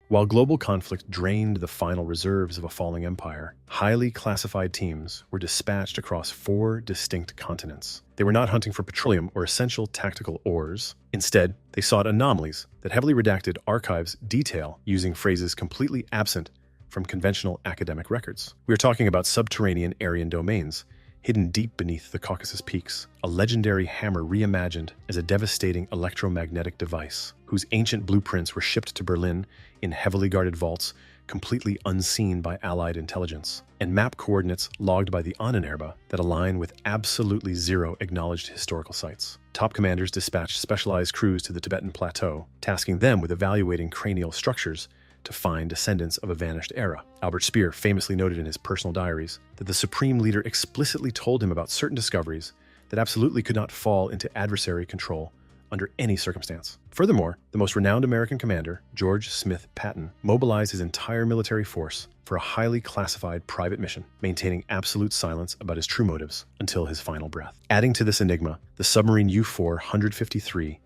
While global conflict drained the final reserves of a falling empire, highly classified teams were dispatched across 4 distinct continents. They were not hunting for petroleum or essential tactical ores. Instead, they sought anomalies that heavily redacted archives detail using phrases completely absent from conventional academic records. We are talking about subterranean Aryan domains, hidden deep beneath the Caucasus peaks, a legendary hammer reimagined as a devastating electromagnetic device, whose ancient blueprints were shipped to Berlin in heavily guarded vaults, completely unseen by Allied intelligence, and map coordinates logged by the Unsolved that align with absolutely zero acknowledged historical sites. Top commanders dispatched specialized crews to the Tibetan plateau, tasking them with evaluating cranial structures to find descendants of a vanished era. Albert Speer famously noted in his personal diaries that the supreme leader explicitly told him about certain discoveries that absolutely could not fall into adversary control under any circumstance. Furthermore, the most renowned American commander, George Smith Patton, mobilized his entire military force for a highly classified private mission, maintaining absolute silence about his true motives until his final breath. Adding to this enigma, the submarine U-453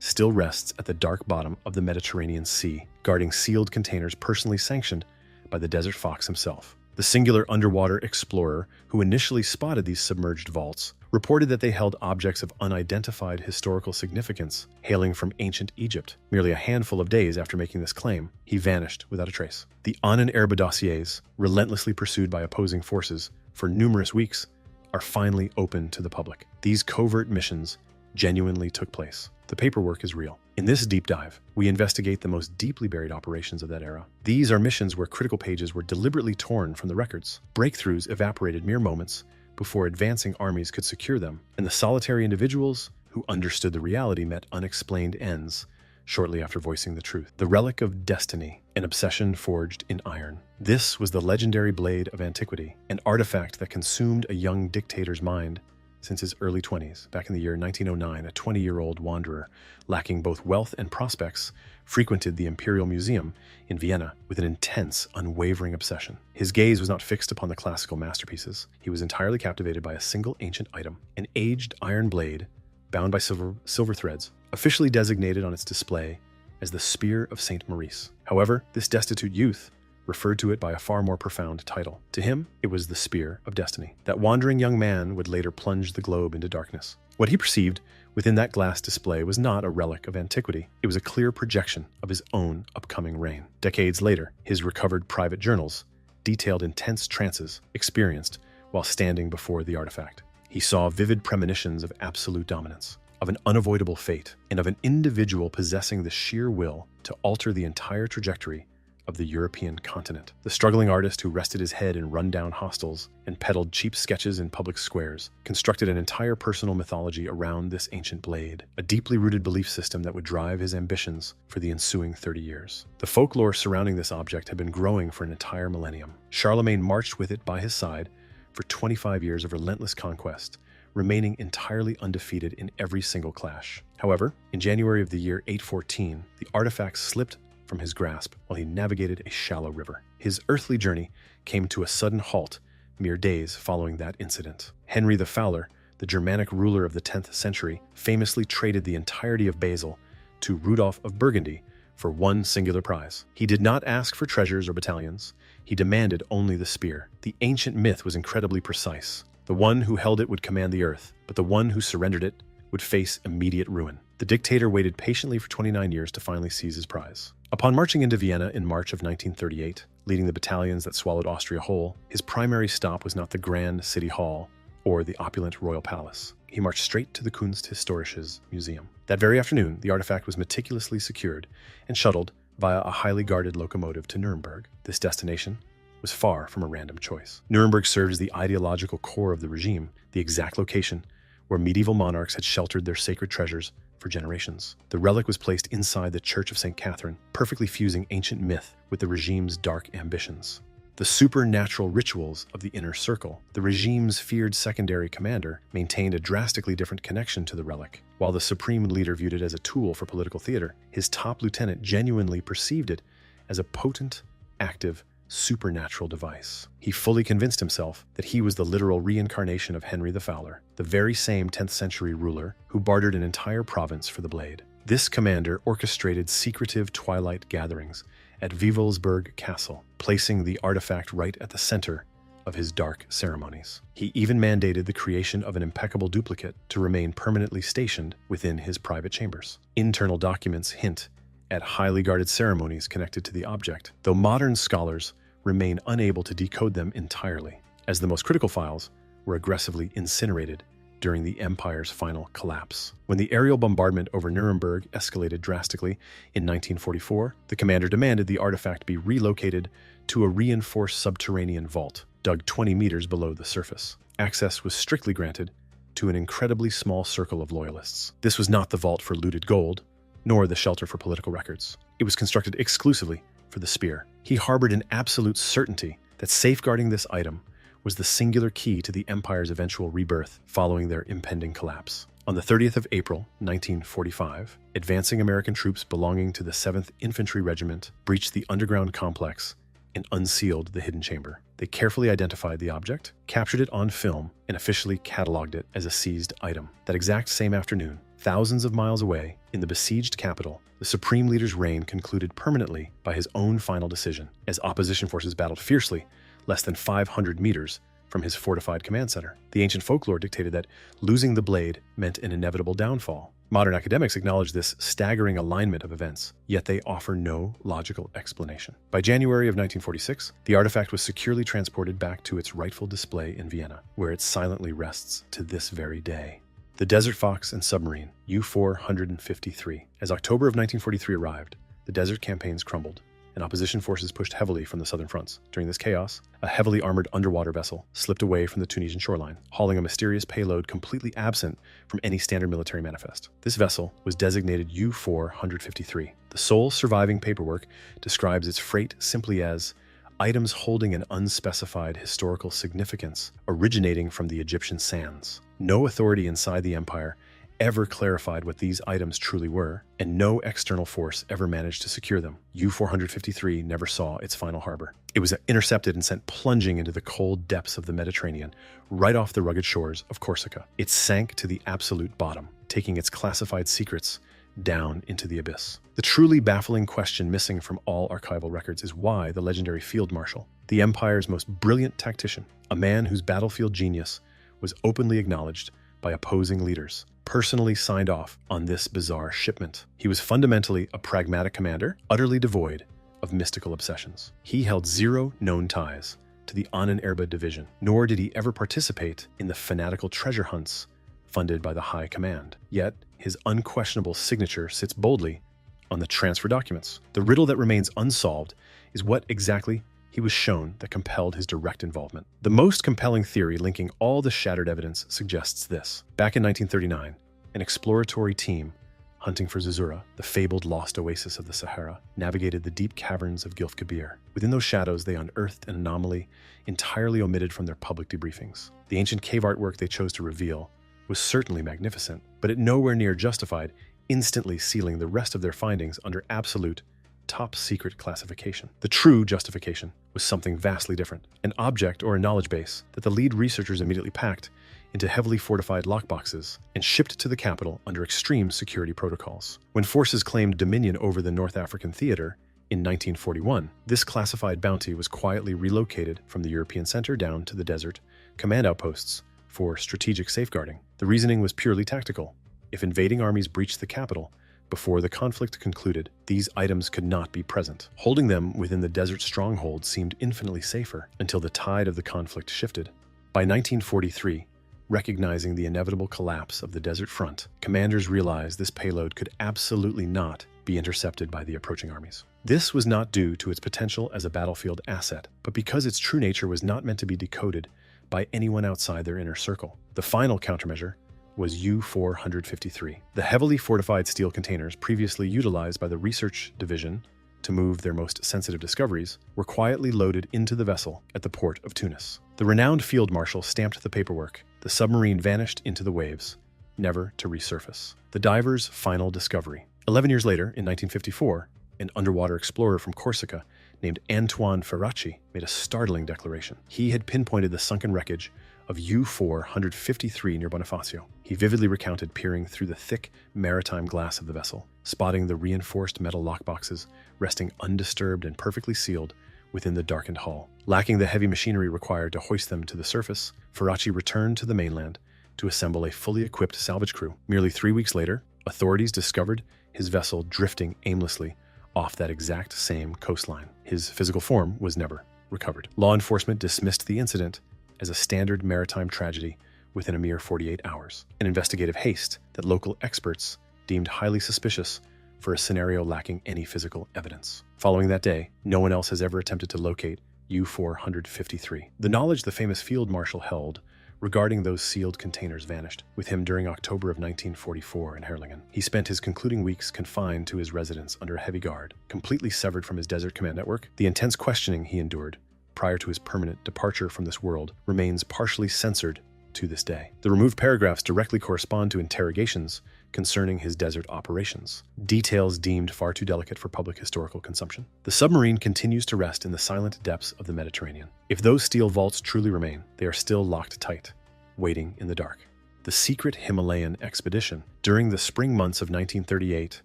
still rests at the dark bottom of the Mediterranean Sea, guarding sealed containers personally sanctioned by the Desert Fox himself. The singular underwater explorer who initially spotted these submerged vaults reported that they held objects of unidentified historical significance hailing from ancient Egypt. Merely a handful of days after making this claim, he vanished without a trace. The Unsolved dossiers, relentlessly pursued by opposing forces for numerous weeks, are finally open to the public. These covert missions genuinely took place. The paperwork is real. In this deep dive, we investigate the most deeply buried operations of that era. These are missions where critical pages were deliberately torn from the records. Breakthroughs evaporated mere moments before advancing armies could secure them, and the solitary individuals who understood the reality met unexplained ends shortly after voicing the truth. The relic of destiny, an obsession forged in iron. This was the legendary blade of antiquity, an artifact that consumed a young dictator's mind since his early 20s. Back in the year 1909, a 20-year-old wanderer, lacking both wealth and prospects, frequented the Imperial Museum in Vienna with an intense, unwavering obsession. His gaze was not fixed upon the classical masterpieces. He was entirely captivated by a single ancient item, an aged iron blade bound by silver threads, officially designated on its display as the Spear of St. Maurice. However, this destitute youth referred to it by a far more profound title. To him, it was the Spear of Destiny. That wandering young man would later plunge the globe into darkness. What he perceived within that glass display was not a relic of antiquity. It was a clear projection of his own upcoming reign. Decades later, his recovered private journals detailed intense trances experienced while standing before the artifact. He saw vivid premonitions of absolute dominance, of an unavoidable fate, and of an individual possessing the sheer will to alter the entire trajectory of the European continent. The struggling artist who rested his head in rundown hostels and peddled cheap sketches in public squares constructed an entire personal mythology around this ancient blade, a deeply rooted belief system that would drive his ambitions for the ensuing 30 years. The folklore surrounding this object had been growing for an entire millennium. Charlemagne marched with it by his side for 25 years of relentless conquest, remaining entirely undefeated in every single clash. However, in January of the year 814, the artifact slipped from his grasp while he navigated a shallow river. His earthly journey came to a sudden halt mere days following that incident. Henry the Fowler, the Germanic ruler of the 10th century, famously traded the entirety of Basel to Rudolf of Burgundy for one singular prize. He did not ask for treasures or battalions. He demanded only the spear. The ancient myth was incredibly precise. The one who held it would command the earth, but the one who surrendered it would face immediate ruin. The dictator waited patiently for 29 years to finally seize his prize. Upon marching into Vienna in March of 1938, leading the battalions that swallowed Austria whole, his primary stop was not the grand city hall or the opulent royal palace. He marched straight to the Kunsthistorisches Museum. That very afternoon, the artifact was meticulously secured and shuttled via a highly guarded locomotive to Nuremberg. This destination was far from a random choice. Nuremberg served as the ideological core of the regime, the exact location where medieval monarchs had sheltered their sacred treasures for generations. The relic was placed inside the Church of St. Catherine, perfectly fusing ancient myth with the regime's dark ambitions. The supernatural rituals of the inner circle, the regime's feared secondary commander, maintained a drastically different connection to the relic. While the supreme leader viewed it as a tool for political theater, his top lieutenant genuinely perceived it as a potent, active, supernatural device. He fully convinced himself that he was the literal reincarnation of Henry the Fowler, the very same 10th century ruler who bartered an entire province for the blade. This commander orchestrated secretive twilight gatherings at Wewelsburg Castle, placing the artifact right at the center of his dark ceremonies. He even mandated the creation of an impeccable duplicate to remain permanently stationed within his private chambers. Internal documents hint at highly guarded ceremonies connected to the object, though modern scholars remain unable to decode them entirely, as the most critical files were aggressively incinerated during the Empire's final collapse. When the aerial bombardment over Nuremberg escalated drastically in 1944, the commander demanded the artifact be relocated to a reinforced subterranean vault, dug 20 meters below the surface. Access was strictly granted to an incredibly small circle of loyalists. This was not the vault for looted gold, nor the shelter for political records. It was constructed exclusively for the spear. He harbored an absolute certainty that safeguarding this item was the singular key to the Empire's eventual rebirth following their impending collapse. On the 30th of April, 1945, advancing American troops belonging to the 7th Infantry Regiment breached the underground complex and unsealed the hidden chamber. They carefully identified the object, captured it on film, and officially cataloged it as a seized item. That exact same afternoon, thousands of miles away, in the besieged capital, the Supreme Leader's reign concluded permanently by his own final decision, as opposition forces battled fiercely less than 500 meters from his fortified command center. The ancient folklore dictated that losing the blade meant an inevitable downfall. Modern academics acknowledge this staggering alignment of events, yet they offer no logical explanation. By January of 1946, the artifact was securely transported back to its rightful display in Vienna, where it silently rests to this very day. The Desert Fox and Submarine, U-453. As October of 1943 arrived, the desert campaigns crumbled, and opposition forces pushed heavily from the southern fronts. During this chaos, a heavily armored underwater vessel slipped away from the Tunisian shoreline, hauling a mysterious payload completely absent from any standard military manifest. This vessel was designated U-453. The sole surviving paperwork describes its freight simply as items holding an unspecified historical significance originating from the Egyptian sands. No authority inside the empire ever clarified what these items truly were, and no external force ever managed to secure them. U-453 never saw its final harbor. It was intercepted and sent plunging into the cold depths of the Mediterranean, right off the rugged shores of Corsica. It sank to the absolute bottom, taking its classified secrets down into the abyss. The truly baffling question missing from all archival records is why the legendary field marshal, the Empire's most brilliant tactician, a man whose battlefield genius was openly acknowledged by opposing leaders, personally signed off on this bizarre shipment. He was fundamentally a pragmatic commander, utterly devoid of mystical obsessions. He held zero known ties to the Ahnenerbe division, nor did he ever participate in the fanatical treasure hunts funded by the High Command. Yet, his unquestionable signature sits boldly on the transfer documents. The riddle that remains unsolved is what exactly he was shown that compelled his direct involvement. The most compelling theory linking all the shattered evidence suggests this. Back in 1939, an exploratory team hunting for Zazura, the fabled lost oasis of the Sahara, navigated the deep caverns of Gilf Kabir. Within those shadows, they unearthed an anomaly entirely omitted from their public debriefings. The ancient cave artwork they chose to reveal was certainly magnificent, but it nowhere near justified instantly sealing the rest of their findings under absolute top-secret classification. The true justification was something vastly different, an object or a knowledge base that the lead researchers immediately packed into heavily fortified lockboxes and shipped to the capital under extreme security protocols. When forces claimed dominion over the North African theater in 1941, this classified bounty was quietly relocated from the European center down to the desert command outposts for strategic safeguarding. The reasoning was purely tactical. If invading armies breached the capital before the conflict concluded, these items could not be present. Holding them within the desert stronghold seemed infinitely safer until the tide of the conflict shifted. By 1943, recognizing the inevitable collapse of the desert front, commanders realized this payload could absolutely not be intercepted by the approaching armies. This was not due to its potential as a battlefield asset, but because its true nature was not meant to be decoded by anyone outside their inner circle. The final countermeasure was U-453. The heavily fortified steel containers previously utilized by the research division to move their most sensitive discoveries were quietly loaded into the vessel at the port of Tunis. The renowned field marshal stamped the paperwork. The submarine vanished into the waves, never to resurface. The diver's final discovery. 11 years later, in 1954, an underwater explorer from Corsica named Antoine Ferracci made a startling declaration. He had pinpointed the sunken wreckage of U-453 near Bonifacio. He vividly recounted peering through the thick maritime glass of the vessel, spotting the reinforced metal lockboxes resting undisturbed and perfectly sealed within the darkened hull. Lacking the heavy machinery required to hoist them to the surface, Ferracci returned to the mainland to assemble a fully equipped salvage crew. Merely 3 weeks later, authorities discovered his vessel drifting aimlessly off that exact same coastline. His physical form was never recovered. Law enforcement dismissed the incident as a standard maritime tragedy within a mere 48 hours, an investigative haste that local experts deemed highly suspicious for a scenario lacking any physical evidence. Following that day, no one else has ever attempted to locate U-453. The knowledge the famous field marshal held regarding those sealed containers vanished with him during October of 1944 in Herlingen. He spent his concluding weeks confined to his residence under a heavy guard, completely severed from his desert command network. The intense questioning he endured prior to his permanent departure from this world remains partially censored to this day. The removed paragraphs directly correspond to interrogations concerning his desert operations, details deemed far too delicate for public historical consumption. The submarine continues to rest in the silent depths of the Mediterranean. If those steel vaults truly remain, they are still locked tight, waiting in the dark. The secret Himalayan expedition. During the spring months of 1938,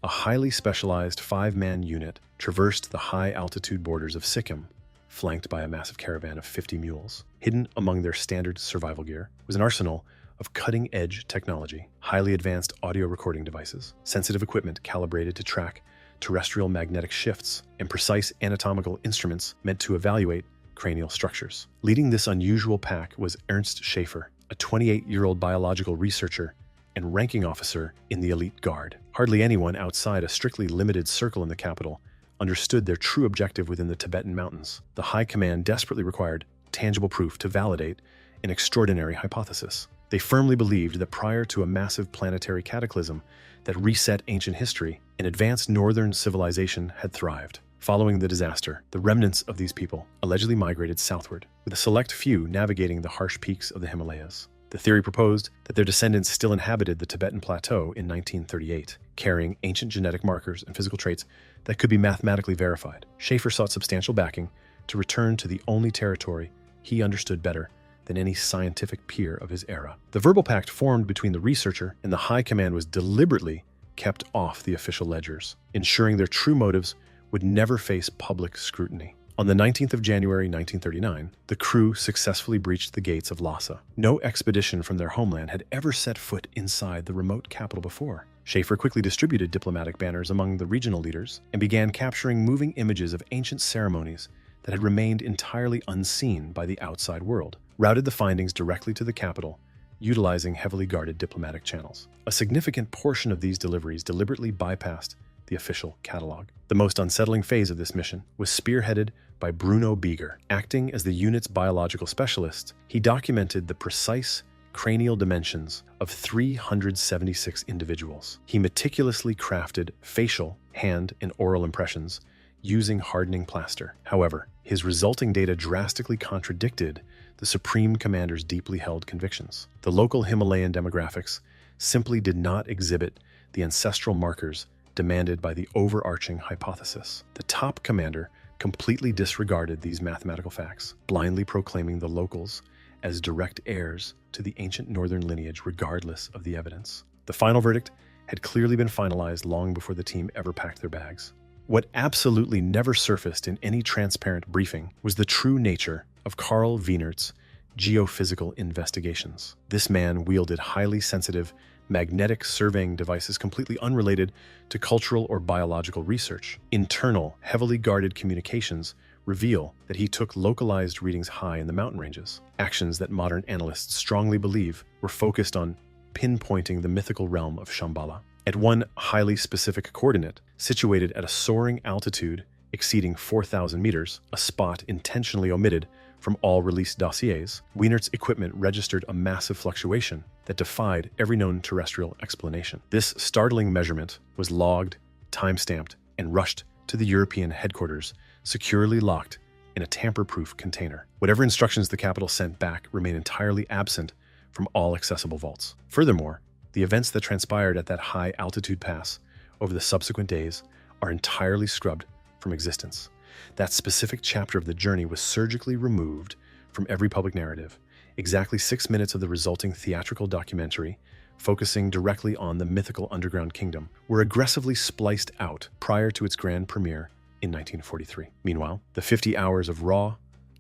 a highly specialized 5-man unit traversed the high-altitude borders of Sikkim, flanked by a massive caravan of 50 mules. Hidden among their standard survival gear was an arsenal of cutting-edge technology, highly advanced audio recording devices, sensitive equipment calibrated to track terrestrial magnetic shifts, and precise anatomical instruments meant to evaluate cranial structures. Leading this unusual pack was Ernst Schaefer, a 28-year-old biological researcher and ranking officer in the elite guard. Hardly anyone outside a strictly limited circle in the capital understood their true objective within the Tibetan mountains. The High Command desperately required tangible proof to validate an extraordinary hypothesis. They firmly believed that prior to a massive planetary cataclysm that reset ancient history, an advanced northern civilization had thrived. Following the disaster, the remnants of these people allegedly migrated southward, with a select few navigating the harsh peaks of the Himalayas. The theory proposed that their descendants still inhabited the Tibetan plateau in 1938, carrying ancient genetic markers and physical traits that could be mathematically verified. Schaefer sought substantial backing to return to the only territory he understood better than any scientific peer of his era. The verbal pact formed between the researcher and the High Command was deliberately kept off the official ledgers, ensuring their true motives would never face public scrutiny. On the 19th of January 1939, the crew successfully breached the gates of Lhasa. No expedition from their homeland had ever set foot inside the remote capital before. Schaefer quickly distributed diplomatic banners among the regional leaders and began capturing moving images of ancient ceremonies that had remained entirely unseen by the outside world, routed the findings directly to the capital, utilizing heavily guarded diplomatic channels. A significant portion of these deliveries deliberately bypassed the official catalog. The most unsettling phase of this mission was spearheaded by Bruno Beeger. Acting as the unit's biological specialist, he documented the precise cranial dimensions of 376 individuals. He meticulously crafted facial, hand, and oral impressions using hardening plaster. However, his resulting data drastically contradicted the Supreme Commander's deeply held convictions. The local Himalayan demographics simply did not exhibit the ancestral markers demanded by the overarching hypothesis. The top commander completely disregarded these mathematical facts, blindly proclaiming the locals as direct heirs to the ancient northern lineage regardless of the evidence. The final verdict had clearly been finalized long before the team ever packed their bags. What absolutely never surfaced in any transparent briefing was the true nature of Karl Wienert's geophysical investigations. This man wielded highly sensitive magnetic surveying devices completely unrelated to cultural or biological research. Internal, heavily guarded communications reveal that he took localized readings high in the mountain ranges, actions that modern analysts strongly believe were focused on pinpointing the mythical realm of Shambhala. At one highly specific coordinate, situated at a soaring altitude exceeding 4,000 meters, a spot intentionally omitted from all released dossiers, Wienert's equipment registered a massive fluctuation that defied every known terrestrial explanation. This startling measurement was logged, time-stamped, and rushed to the European headquarters, securely locked in a tamper-proof container. Whatever instructions the capital sent back remain entirely absent from all accessible vaults. Furthermore, the events that transpired at that high-altitude pass over the subsequent days are entirely scrubbed from existence. That specific chapter of the journey was surgically removed from every public narrative, Exactly 6 minutes of the resulting theatrical documentary, focusing directly on the mythical underground kingdom, were aggressively spliced out prior to its grand premiere in 1943. Meanwhile, the 50 hours of raw,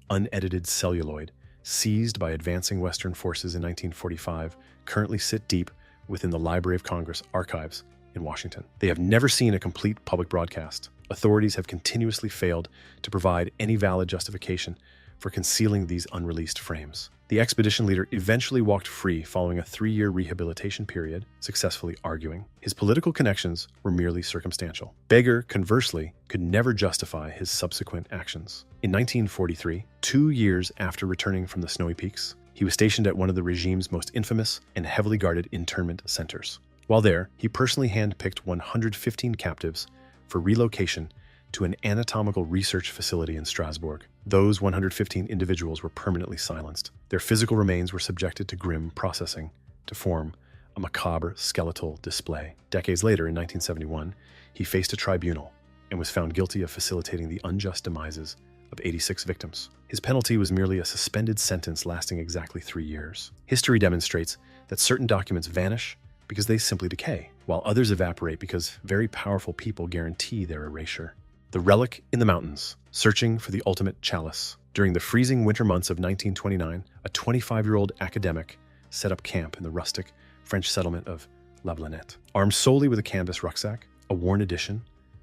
unedited celluloid seized by advancing Western forces in 1945 currently sit deep within the Library of Congress archives in Washington. They have never seen a complete public broadcast. Authorities have continuously failed to provide any valid justification for concealing these unreleased frames. The expedition leader eventually walked free following a 3-year rehabilitation period, successfully arguing his political connections were merely circumstantial. Beger, conversely, could never justify his subsequent actions. In 1943, 2 years after returning from the snowy peaks, he was stationed at one of the regime's most infamous and heavily guarded internment centers. While there, he personally handpicked 115 captives for relocation to an anatomical research facility in Strasbourg. Those 115 individuals were permanently silenced. Their physical remains were subjected to grim processing to form a macabre skeletal display. Decades later, in 1971, he faced a tribunal and was found guilty of facilitating the unjust demises of 86 victims. His penalty was merely a suspended sentence lasting exactly 3 years. History demonstrates that certain documents vanish because they simply decay, while others evaporate because very powerful people guarantee their erasure. The relic in the mountains, searching for the ultimate chalice. During the freezing winter months of 1929, a 25-year-old academic set up camp in the rustic French settlement of La Blanette. Armed solely with a canvas rucksack, a worn edition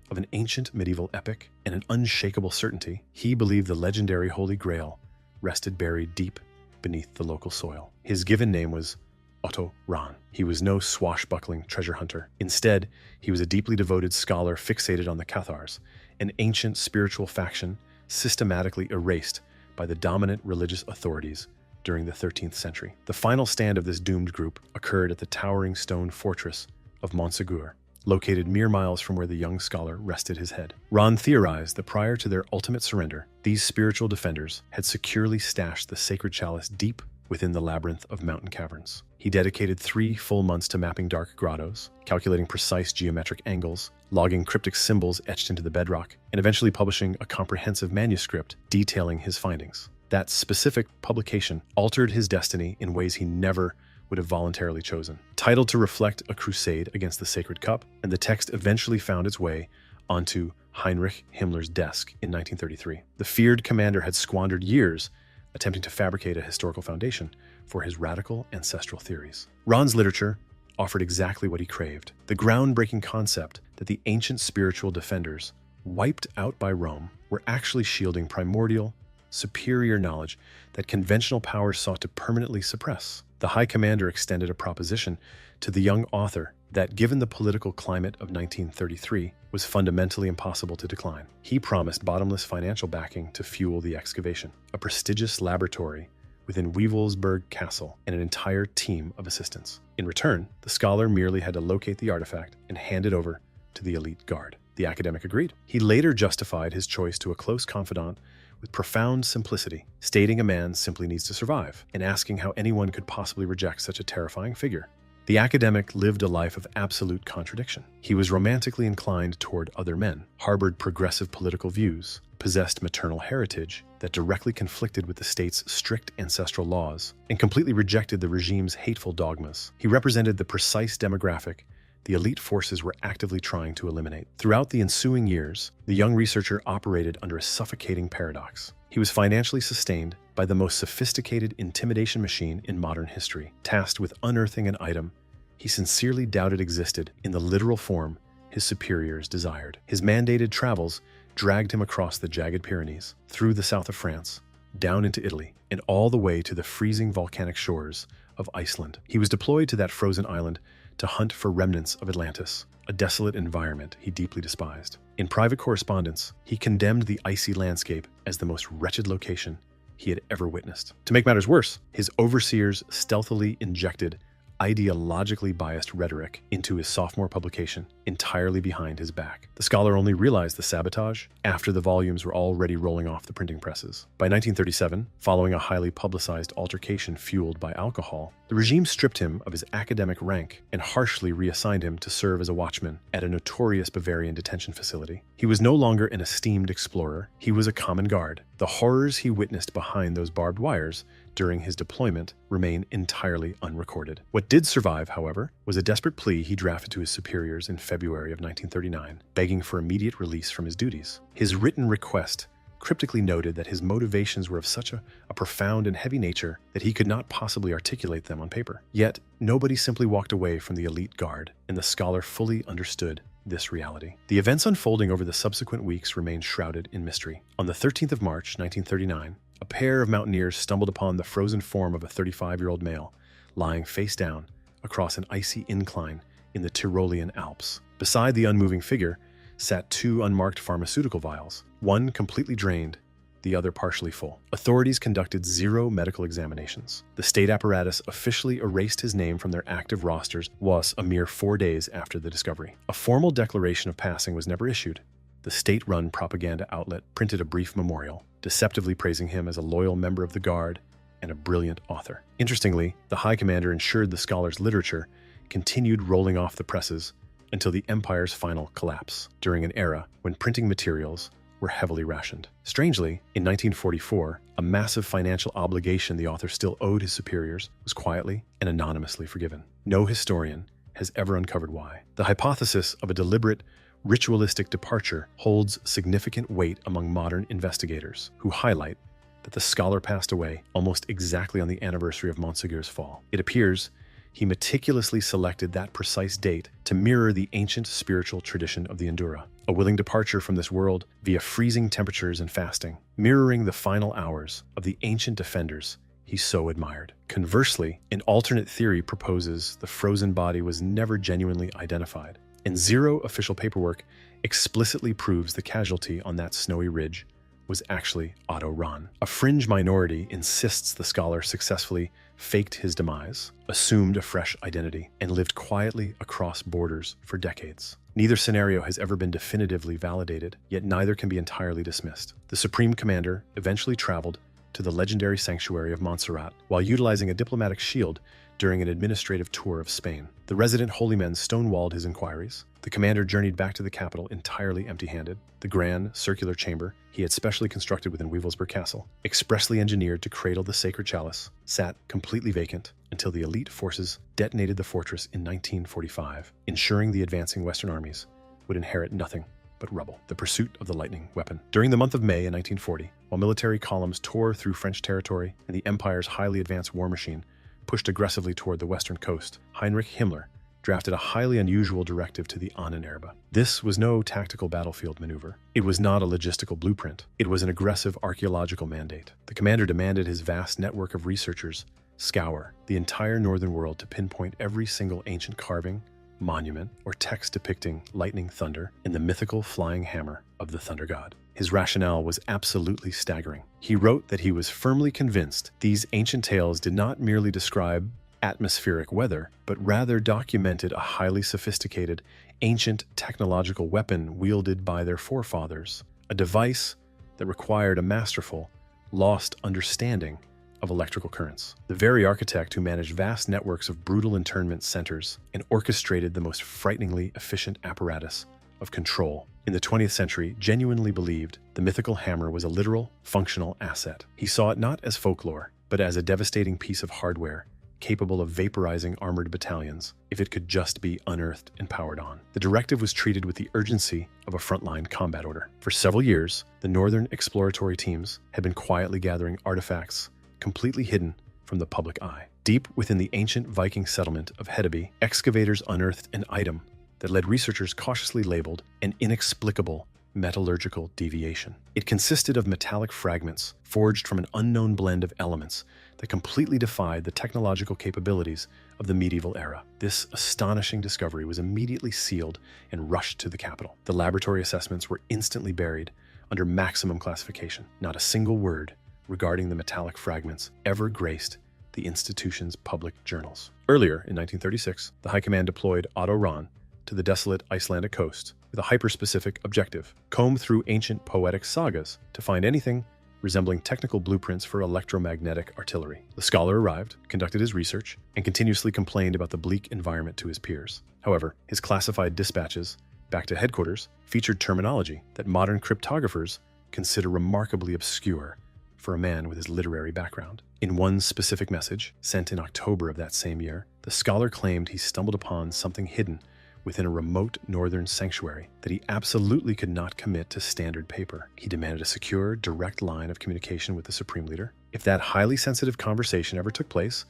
of an ancient medieval epic, and an unshakable certainty, he believed the legendary Holy Grail rested buried deep beneath the local soil. His given name was Otto Rahn. He was no swashbuckling treasure hunter. Instead, he was a deeply devoted scholar fixated on the Cathars, an ancient spiritual faction systematically erased by the dominant religious authorities during the 13th century. The final stand of this doomed group occurred at the towering stone fortress of Montségur, located mere miles from where the young scholar rested his head. Rahn theorized that prior to their ultimate surrender, these spiritual defenders had securely stashed the sacred chalice deep within the labyrinth of mountain caverns. He dedicated 3 full months to mapping dark grottos, calculating precise geometric angles, logging cryptic symbols etched into the bedrock, and eventually publishing a comprehensive manuscript detailing his findings. That specific publication altered his destiny in ways he never would have voluntarily chosen. Titled to reflect a crusade against the Sacred Cup, and the text eventually found its way onto Heinrich Himmler's desk in 1933. The feared commander had squandered years attempting to fabricate a historical foundation for his radical ancestral theories. Rahn's literature offered exactly what he craved: the groundbreaking concept that the ancient spiritual defenders, wiped out by Rome, were actually shielding primordial, superior knowledge that conventional powers sought to permanently suppress. The High Commander extended a proposition to the young author that, given the political climate of 1933, was fundamentally impossible to decline. He promised bottomless financial backing to fuel the excavation, a prestigious laboratory within Wewelsburg Castle, and an entire team of assistants. In return, the scholar merely had to locate the artifact and hand it over to the elite guard. The academic agreed. He later justified his choice to a close confidant with profound simplicity, stating a man simply needs to survive, and asking how anyone could possibly reject such a terrifying figure. The academic lived a life of absolute contradiction. He was romantically inclined toward other men, harbored progressive political views, possessed maternal heritage that directly conflicted with the state's strict ancestral laws, and completely rejected the regime's hateful dogmas. He represented the precise demographic the elite forces were actively trying to eliminate. Throughout the ensuing years, the young researcher operated under a suffocating paradox. He was financially sustained by the most sophisticated intimidation machine in modern history, tasked with unearthing an item he sincerely doubted existed in the literal form his superiors desired. His mandated travels dragged him across the jagged Pyrenees, through the south of France, down into Italy, and all the way to the freezing volcanic shores of Iceland. He was deployed to that frozen island to hunt for remnants of Atlantis, a desolate environment he deeply despised. In private correspondence, he condemned the icy landscape as the most wretched location he had ever witnessed. To make matters worse, his overseers stealthily injected ideologically biased rhetoric into his sophomore publication entirely behind his back. The scholar only realized the sabotage after the volumes were already rolling off the printing presses. By 1937, following a highly publicized altercation fueled by alcohol, the regime stripped him of his academic rank and harshly reassigned him to serve as a watchman at a notorious Bavarian detention facility. He was no longer an esteemed explorer, he was a common guard, The horrors he witnessed behind those barbed wires during his deployment remain entirely unrecorded. What did survive, however, was a desperate plea he drafted to his superiors in February of 1939, begging for immediate release from his duties. His written request cryptically noted that his motivations were of such a profound and heavy nature that he could not possibly articulate them on paper. Yet, nobody simply walked away from the elite guard, and the scholar fully understood this reality. The events unfolding over the subsequent weeks remained shrouded in mystery. On the 13th of March, 1939, a pair of mountaineers stumbled upon the frozen form of a 35-year-old male, lying face down across an icy incline in the Tyrolean Alps. Beside the unmoving figure sat two unmarked pharmaceutical vials, one completely drained, the other partially full. Authorities conducted 0 medical examinations. The state apparatus officially erased his name from their active rosters was a mere 4 days after the discovery. A formal declaration of passing was never issued. The state-run propaganda outlet printed a brief memorial, deceptively praising him as a loyal member of the Guard and a brilliant author. Interestingly, the High Commander ensured the scholar's literature continued rolling off the presses until the Empire's final collapse, during an era when printing materials were heavily rationed. Strangely, in 1944, a massive financial obligation the author still owed his superiors was quietly and anonymously forgiven. No historian has ever uncovered why. The hypothesis of a deliberate, ritualistic departure holds significant weight among modern investigators, who highlight that the scholar passed away almost exactly on the anniversary of Montségur's fall. It appears he meticulously selected that precise date to mirror the ancient spiritual tradition of the Endura, a willing departure from this world via freezing temperatures and fasting, mirroring the final hours of the ancient defenders he so admired. Conversely, an alternate theory proposes the frozen body was never genuinely identified, and 0 official paperwork explicitly proves the casualty on that snowy ridge was actually Otto Rahn. A fringe minority insists the scholar successfully faked his demise, assumed a fresh identity, and lived quietly across borders for decades. Neither scenario has ever been definitively validated, yet neither can be entirely dismissed. The Supreme Commander eventually traveled to the legendary sanctuary of Montserrat while utilizing a diplomatic shield during an administrative tour of Spain. The resident holy men stonewalled his inquiries. The commander journeyed back to the capital entirely empty-handed. The grand, circular chamber he had specially constructed within Wewelsburg Castle, expressly engineered to cradle the sacred chalice, sat completely vacant until the elite forces detonated the fortress in 1945, ensuring the advancing Western armies would inherit nothing but rubble, the pursuit of the lightning weapon. During the month of May in 1940, while military columns tore through French territory and the Empire's highly advanced war machine pushed aggressively toward the western coast, Heinrich Himmler drafted a highly unusual directive to the Ahnenerbe. This was no tactical battlefield maneuver. It was not a logistical blueprint. It was an aggressive archaeological mandate. The commander demanded his vast network of researchers scour the entire northern world to pinpoint every single ancient carving, monument, or text depicting lightning thunder in the mythical flying hammer of the thunder god. His rationale was absolutely staggering. He wrote that he was firmly convinced these ancient tales did not merely describe atmospheric weather, but rather documented a highly sophisticated, ancient technological weapon wielded by their forefathers, a device that required a masterful, lost understanding of electrical currents. The very architect who managed vast networks of brutal internment centers and orchestrated the most frighteningly efficient apparatus of control in the 20th century genuinely believed the mythical hammer was a literal, functional asset. He saw it not as folklore, but as a devastating piece of hardware capable of vaporizing armored battalions if it could just be unearthed and powered on. The directive was treated with the urgency of a frontline combat order. For several years, the northern exploratory teams had been quietly gathering artifacts completely hidden from the public eye. Deep within the ancient Viking settlement of Hedeby, excavators unearthed an item that led researchers cautiously labeled an inexplicable metallurgical deviation. It consisted of metallic fragments forged from an unknown blend of elements that completely defied the technological capabilities of the medieval era. This astonishing discovery was immediately sealed and rushed to the capital. The laboratory assessments were instantly buried under maximum classification. Not a single word regarding the metallic fragments ever graced the institution's public journals. Earlier, in 1936, the High Command deployed Otto Rahn to the desolate Icelandic coast with a hyper-specific objective: comb through ancient poetic sagas to find anything resembling technical blueprints for electromagnetic artillery. The scholar arrived, conducted his research, and continuously complained about the bleak environment to his peers. However, his classified dispatches back to headquarters featured terminology that modern cryptographers consider remarkably obscure for a man with his literary background. In one specific message, sent in October of that same year, the scholar claimed he stumbled upon something hidden within a remote northern sanctuary that he absolutely could not commit to standard paper. He demanded a secure, direct line of communication with the Supreme Leader. If that highly sensitive conversation ever took place,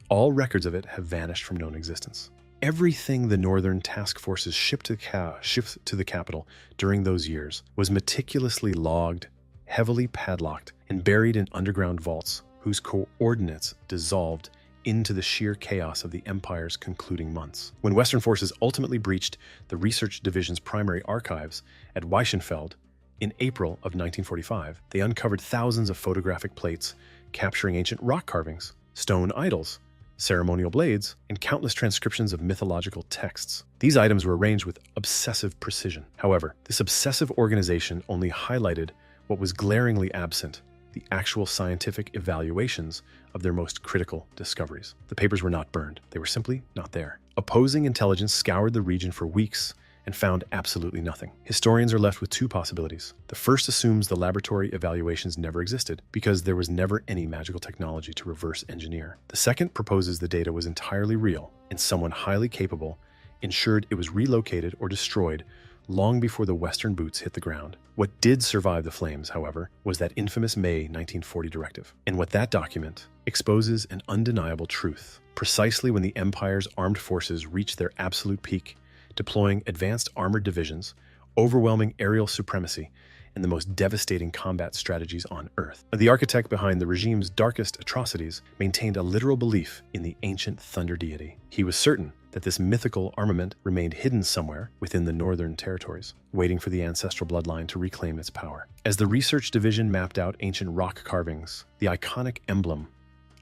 all records of it have vanished from known existence. Everything the Northern task forces shipped to the capital during those years was meticulously logged, heavily padlocked, and buried in underground vaults whose coordinates dissolved into the sheer chaos of the Empire's concluding months. When Western forces ultimately breached the Research Division's primary archives at Weichenfeld in April of 1945, they uncovered thousands of photographic plates capturing ancient rock carvings, stone idols, ceremonial blades, and countless transcriptions of mythological texts. These items were arranged with obsessive precision. However, this obsessive organization only highlighted what was glaringly absent: the actual scientific evaluations of their most critical discoveries. The papers were not burned. They were simply not there. Opposing intelligence scoured the region for weeks and found absolutely nothing. Historians are left with two possibilities. The first assumes the laboratory evaluations never existed because there was never any magical technology to reverse engineer. The second proposes the data was entirely real and someone highly capable ensured it was relocated or destroyed long before the Western boots hit the ground. What did survive the flames, however, was that infamous May 1940 directive. And what that document exposes an undeniable truth. Precisely when the Empire's armed forces reached their absolute peak, deploying advanced armored divisions, overwhelming aerial supremacy, and the most devastating combat strategies on Earth. The architect behind the regime's darkest atrocities maintained a literal belief in the ancient thunder deity. He was certain that this mythical armament remained hidden somewhere within the northern territories, waiting for the ancestral bloodline to reclaim its power. As the research division mapped out ancient rock carvings, the iconic emblem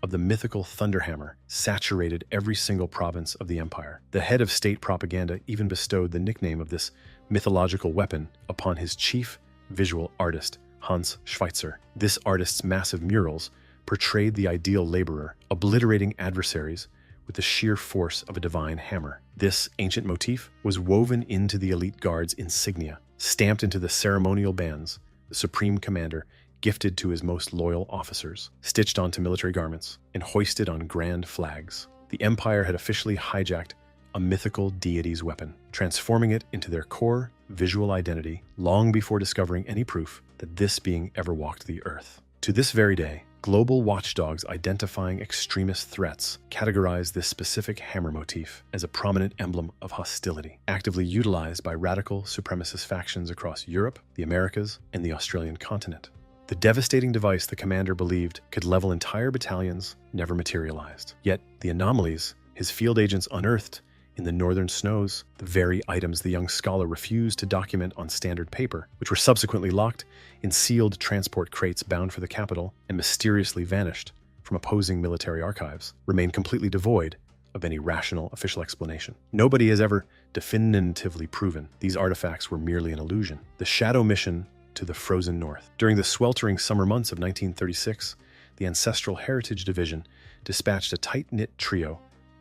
of the mythical thunderhammer saturated every single province of the empire. The head of state propaganda even bestowed the nickname of this mythological weapon upon his chief visual artist, Hans Schweitzer. This artist's massive murals portrayed the ideal laborer, obliterating adversaries with the sheer force of a divine hammer. This ancient motif was woven into the elite guard's insignia, stamped into the ceremonial bands the supreme commander gifted to his most loyal officers, stitched onto military garments, and hoisted on grand flags. The Empire had officially hijacked a mythical deity's weapon, transforming it into their core visual identity long before discovering any proof that this being ever walked the earth. To this very day, global watchdogs identifying extremist threats categorize this specific hammer motif as a prominent emblem of hostility, actively utilized by radical supremacist factions across Europe, the Americas, and the Australian continent. The devastating device the commander believed could level entire battalions never materialized. Yet the Anomalies his field agents unearthed in the northern snows, the very items the young scholar refused to document on standard paper, which were subsequently locked in sealed transport crates bound for the capital and mysteriously vanished from opposing military archives, remain completely devoid of any rational official explanation. Nobody has ever definitively proven these artifacts were merely an illusion. The shadow mission to the frozen north. During the sweltering summer months of 1936, the Ancestral Heritage Division dispatched a tight-knit trio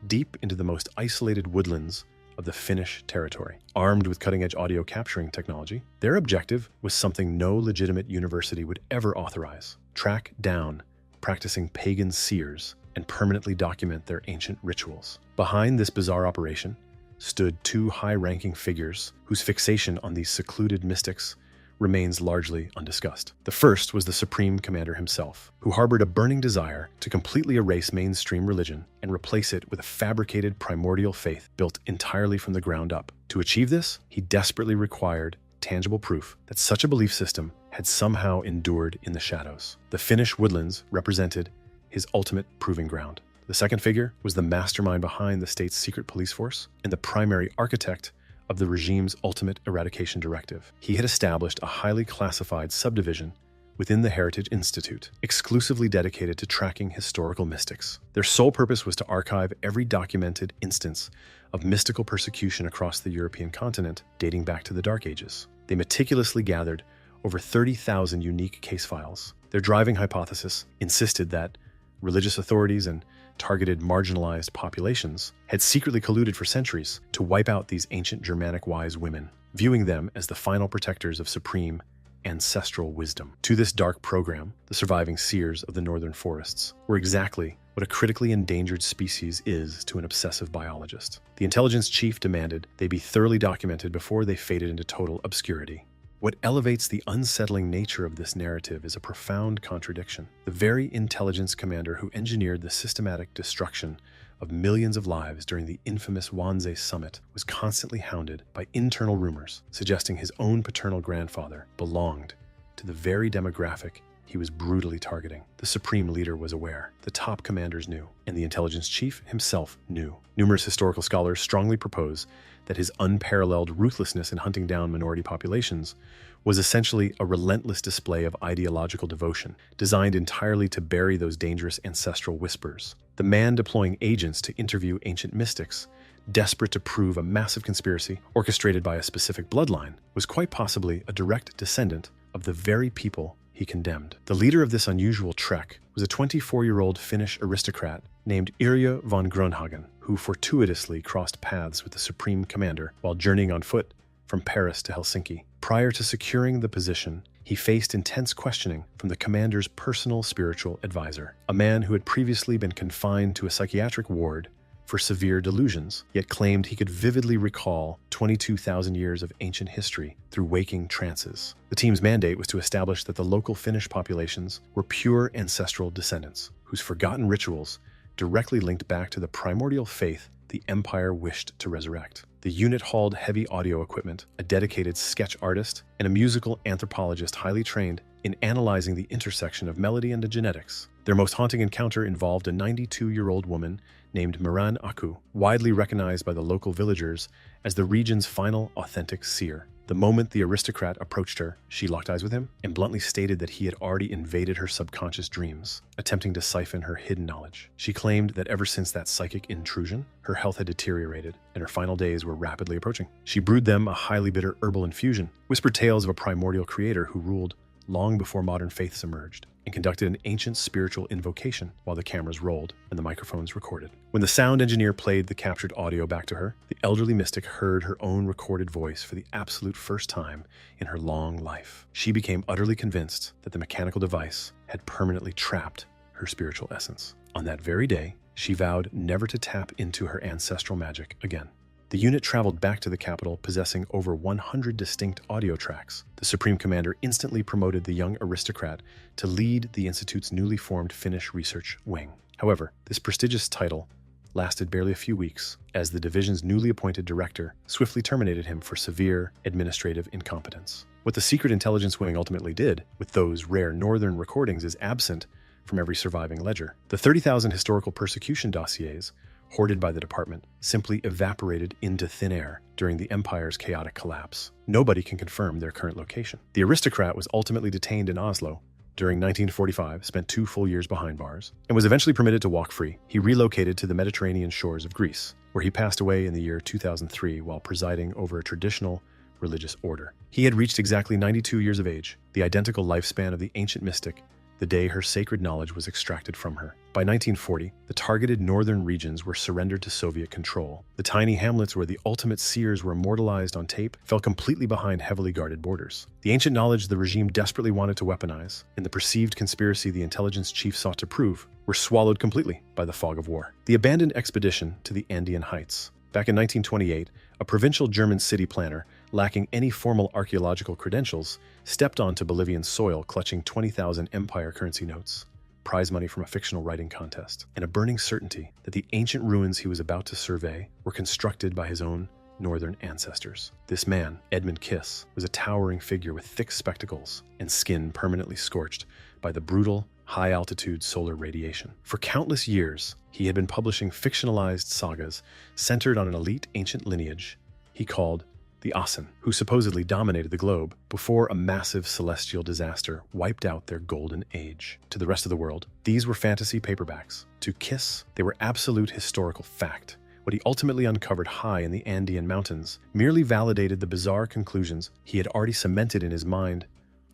deep into the most isolated woodlands of the Finnish territory. Armed with cutting-edge audio capturing technology, their objective was something no legitimate university would ever authorize: track down practicing pagan seers and permanently document their ancient rituals. Behind this bizarre operation stood two high-ranking figures whose fixation on these secluded mystics remains largely undiscussed. The first was the Supreme Commander himself, who harbored a burning desire to completely erase mainstream religion and replace it with a fabricated primordial faith built entirely from the ground up. To achieve this, he desperately required tangible proof that such a belief system had somehow endured in the shadows. The Finnish woodlands represented his ultimate proving ground. The second figure was the mastermind behind the state's secret police force and the primary architect of the regime's ultimate eradication directive. He had established a highly classified subdivision within the Heritage Institute, exclusively dedicated to tracking historical mystics. Their sole purpose was to archive every documented instance of mystical persecution across the European continent, dating back to the Dark Ages. They meticulously gathered over 30,000 unique case files. Their driving hypothesis insisted that religious authorities and targeted marginalized populations had secretly colluded for centuries to wipe out these ancient Germanic wise women, viewing them as the final protectors of supreme ancestral wisdom. To this dark program, the surviving seers of the northern forests were exactly what a critically endangered species is to an obsessive biologist. The intelligence chief demanded they be thoroughly documented before they faded into total obscurity. What elevates the unsettling nature of this narrative is a profound contradiction. The very intelligence commander who engineered the systematic destruction of millions of lives during the infamous Wannsee Summit was constantly hounded by internal rumors suggesting his own paternal grandfather belonged to the very demographic he was brutally targeting. The supreme leader was aware, the top commanders knew, and the intelligence chief himself knew. Numerous historical scholars strongly propose that his unparalleled ruthlessness in hunting down minority populations was essentially a relentless display of ideological devotion, designed entirely to bury those dangerous ancestral whispers. The man deploying agents to interview ancient mystics, desperate to prove a massive conspiracy orchestrated by a specific bloodline, was quite possibly a direct descendant of the very people he condemned. The leader of this unusual trek was a 24-year-old Finnish aristocrat named Yrjö von Grönhagen, who fortuitously crossed paths with the supreme commander while journeying on foot from Paris to Helsinki. Prior to securing the position, he faced intense questioning from the commander's personal spiritual advisor, a man who had previously been confined to a psychiatric ward for severe delusions, yet claimed he could vividly recall 22,000 years of ancient history through waking trances. The team's mandate was to establish that the local Finnish populations were pure ancestral descendants, whose forgotten rituals directly linked back to the primordial faith the Empire wished to resurrect. The unit hauled heavy audio equipment, a dedicated sketch artist, and a musical anthropologist highly trained in analyzing the intersection of melody and genetics. Their most haunting encounter involved a 92-year-old woman named Miran Aku, widely recognized by the local villagers as the region's final authentic seer. The moment the aristocrat approached her, she locked eyes with him and bluntly stated that he had already invaded her subconscious dreams, attempting to siphon her hidden knowledge. She claimed that ever since that psychic intrusion, her health had deteriorated and her final days were rapidly approaching. She brewed them a highly bitter herbal infusion, whispered tales of a primordial creator who ruled long before modern faiths emerged, and conducted an ancient spiritual invocation while the cameras rolled and the microphones recorded. When the sound engineer played the captured audio back to her, the elderly mystic heard her own recorded voice for the absolute first time in her long life. She became utterly convinced that the mechanical device had permanently trapped her spiritual essence. On that very day, she vowed never to tap into her ancestral magic again. The unit traveled back to the capital possessing over 100 distinct audio tracks. The Supreme Commander instantly promoted the young aristocrat to lead the Institute's newly formed Finnish research wing. However, this prestigious title lasted barely a few weeks, as the division's newly appointed director swiftly terminated him for severe administrative incompetence. What the Secret Intelligence Wing ultimately did with those rare northern recordings is absent from every surviving ledger. The 30,000 historical persecution dossiers hoarded by the department simply evaporated into thin air during the Empire's chaotic collapse. Nobody can confirm their current location. The aristocrat was ultimately detained in Oslo during 1945, spent 2 full years behind bars, and was eventually permitted to walk free. He relocated to the Mediterranean shores of Greece, where he passed away in the year 2003 while presiding over a traditional religious order. He had reached exactly 92 years of age, the identical lifespan of the ancient mystic, the day her sacred knowledge was extracted from her. By 1940, the targeted northern regions were surrendered to Soviet control. The tiny hamlets where the ultimate seers were immortalized on tape fell completely behind heavily guarded borders. The ancient knowledge the regime desperately wanted to weaponize, and the perceived conspiracy the intelligence chief sought to prove, were swallowed completely by the fog of war. The abandoned expedition to the Andean heights. Back in 1928, a provincial German city planner, lacking any formal archaeological credentials, stepped onto Bolivian soil clutching 20,000 Empire currency notes, prize money from a fictional writing contest, and a burning certainty that the ancient ruins he was about to survey were constructed by his own northern ancestors. This man, Edmund Kiss, was a towering figure with thick spectacles and skin permanently scorched by the brutal, high-altitude solar radiation. For countless years, he had been publishing fictionalized sagas centered on an elite ancient lineage he called the Asen, who supposedly dominated the globe before a massive celestial disaster wiped out their golden age. To the rest of the world, these were fantasy paperbacks. To Kiss, they were absolute historical fact. What he ultimately uncovered high in the Andean mountains merely validated the bizarre conclusions he had already cemented in his mind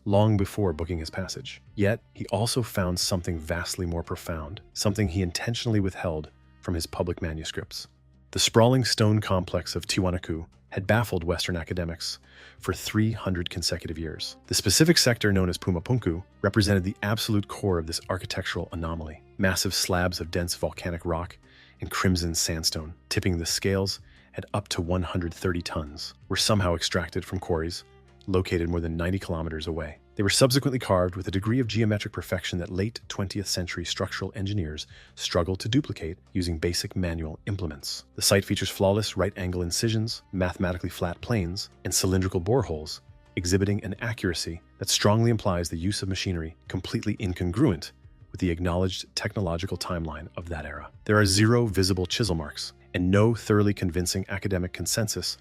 long before booking his passage. Yet, he also found something vastly more profound, something he intentionally withheld from his public manuscripts. The sprawling stone complex of Tiwanaku had baffled Western academics for 300 consecutive years. The specific sector known as Puma Punku represented the absolute core of this architectural anomaly. Massive slabs of dense volcanic rock and crimson sandstone, tipping the scales at up to 130 tons, were somehow extracted from quarries located more than 90 kilometers away. They were subsequently carved with a degree of geometric perfection that late 20th century structural engineers struggled to duplicate using basic manual implements. The site features flawless right-angle incisions, mathematically flat planes, and cylindrical boreholes, exhibiting an accuracy that strongly implies the use of machinery completely incongruent with the acknowledged technological timeline of that era. There are 0 visible chisel marks and no thoroughly convincing academic consensus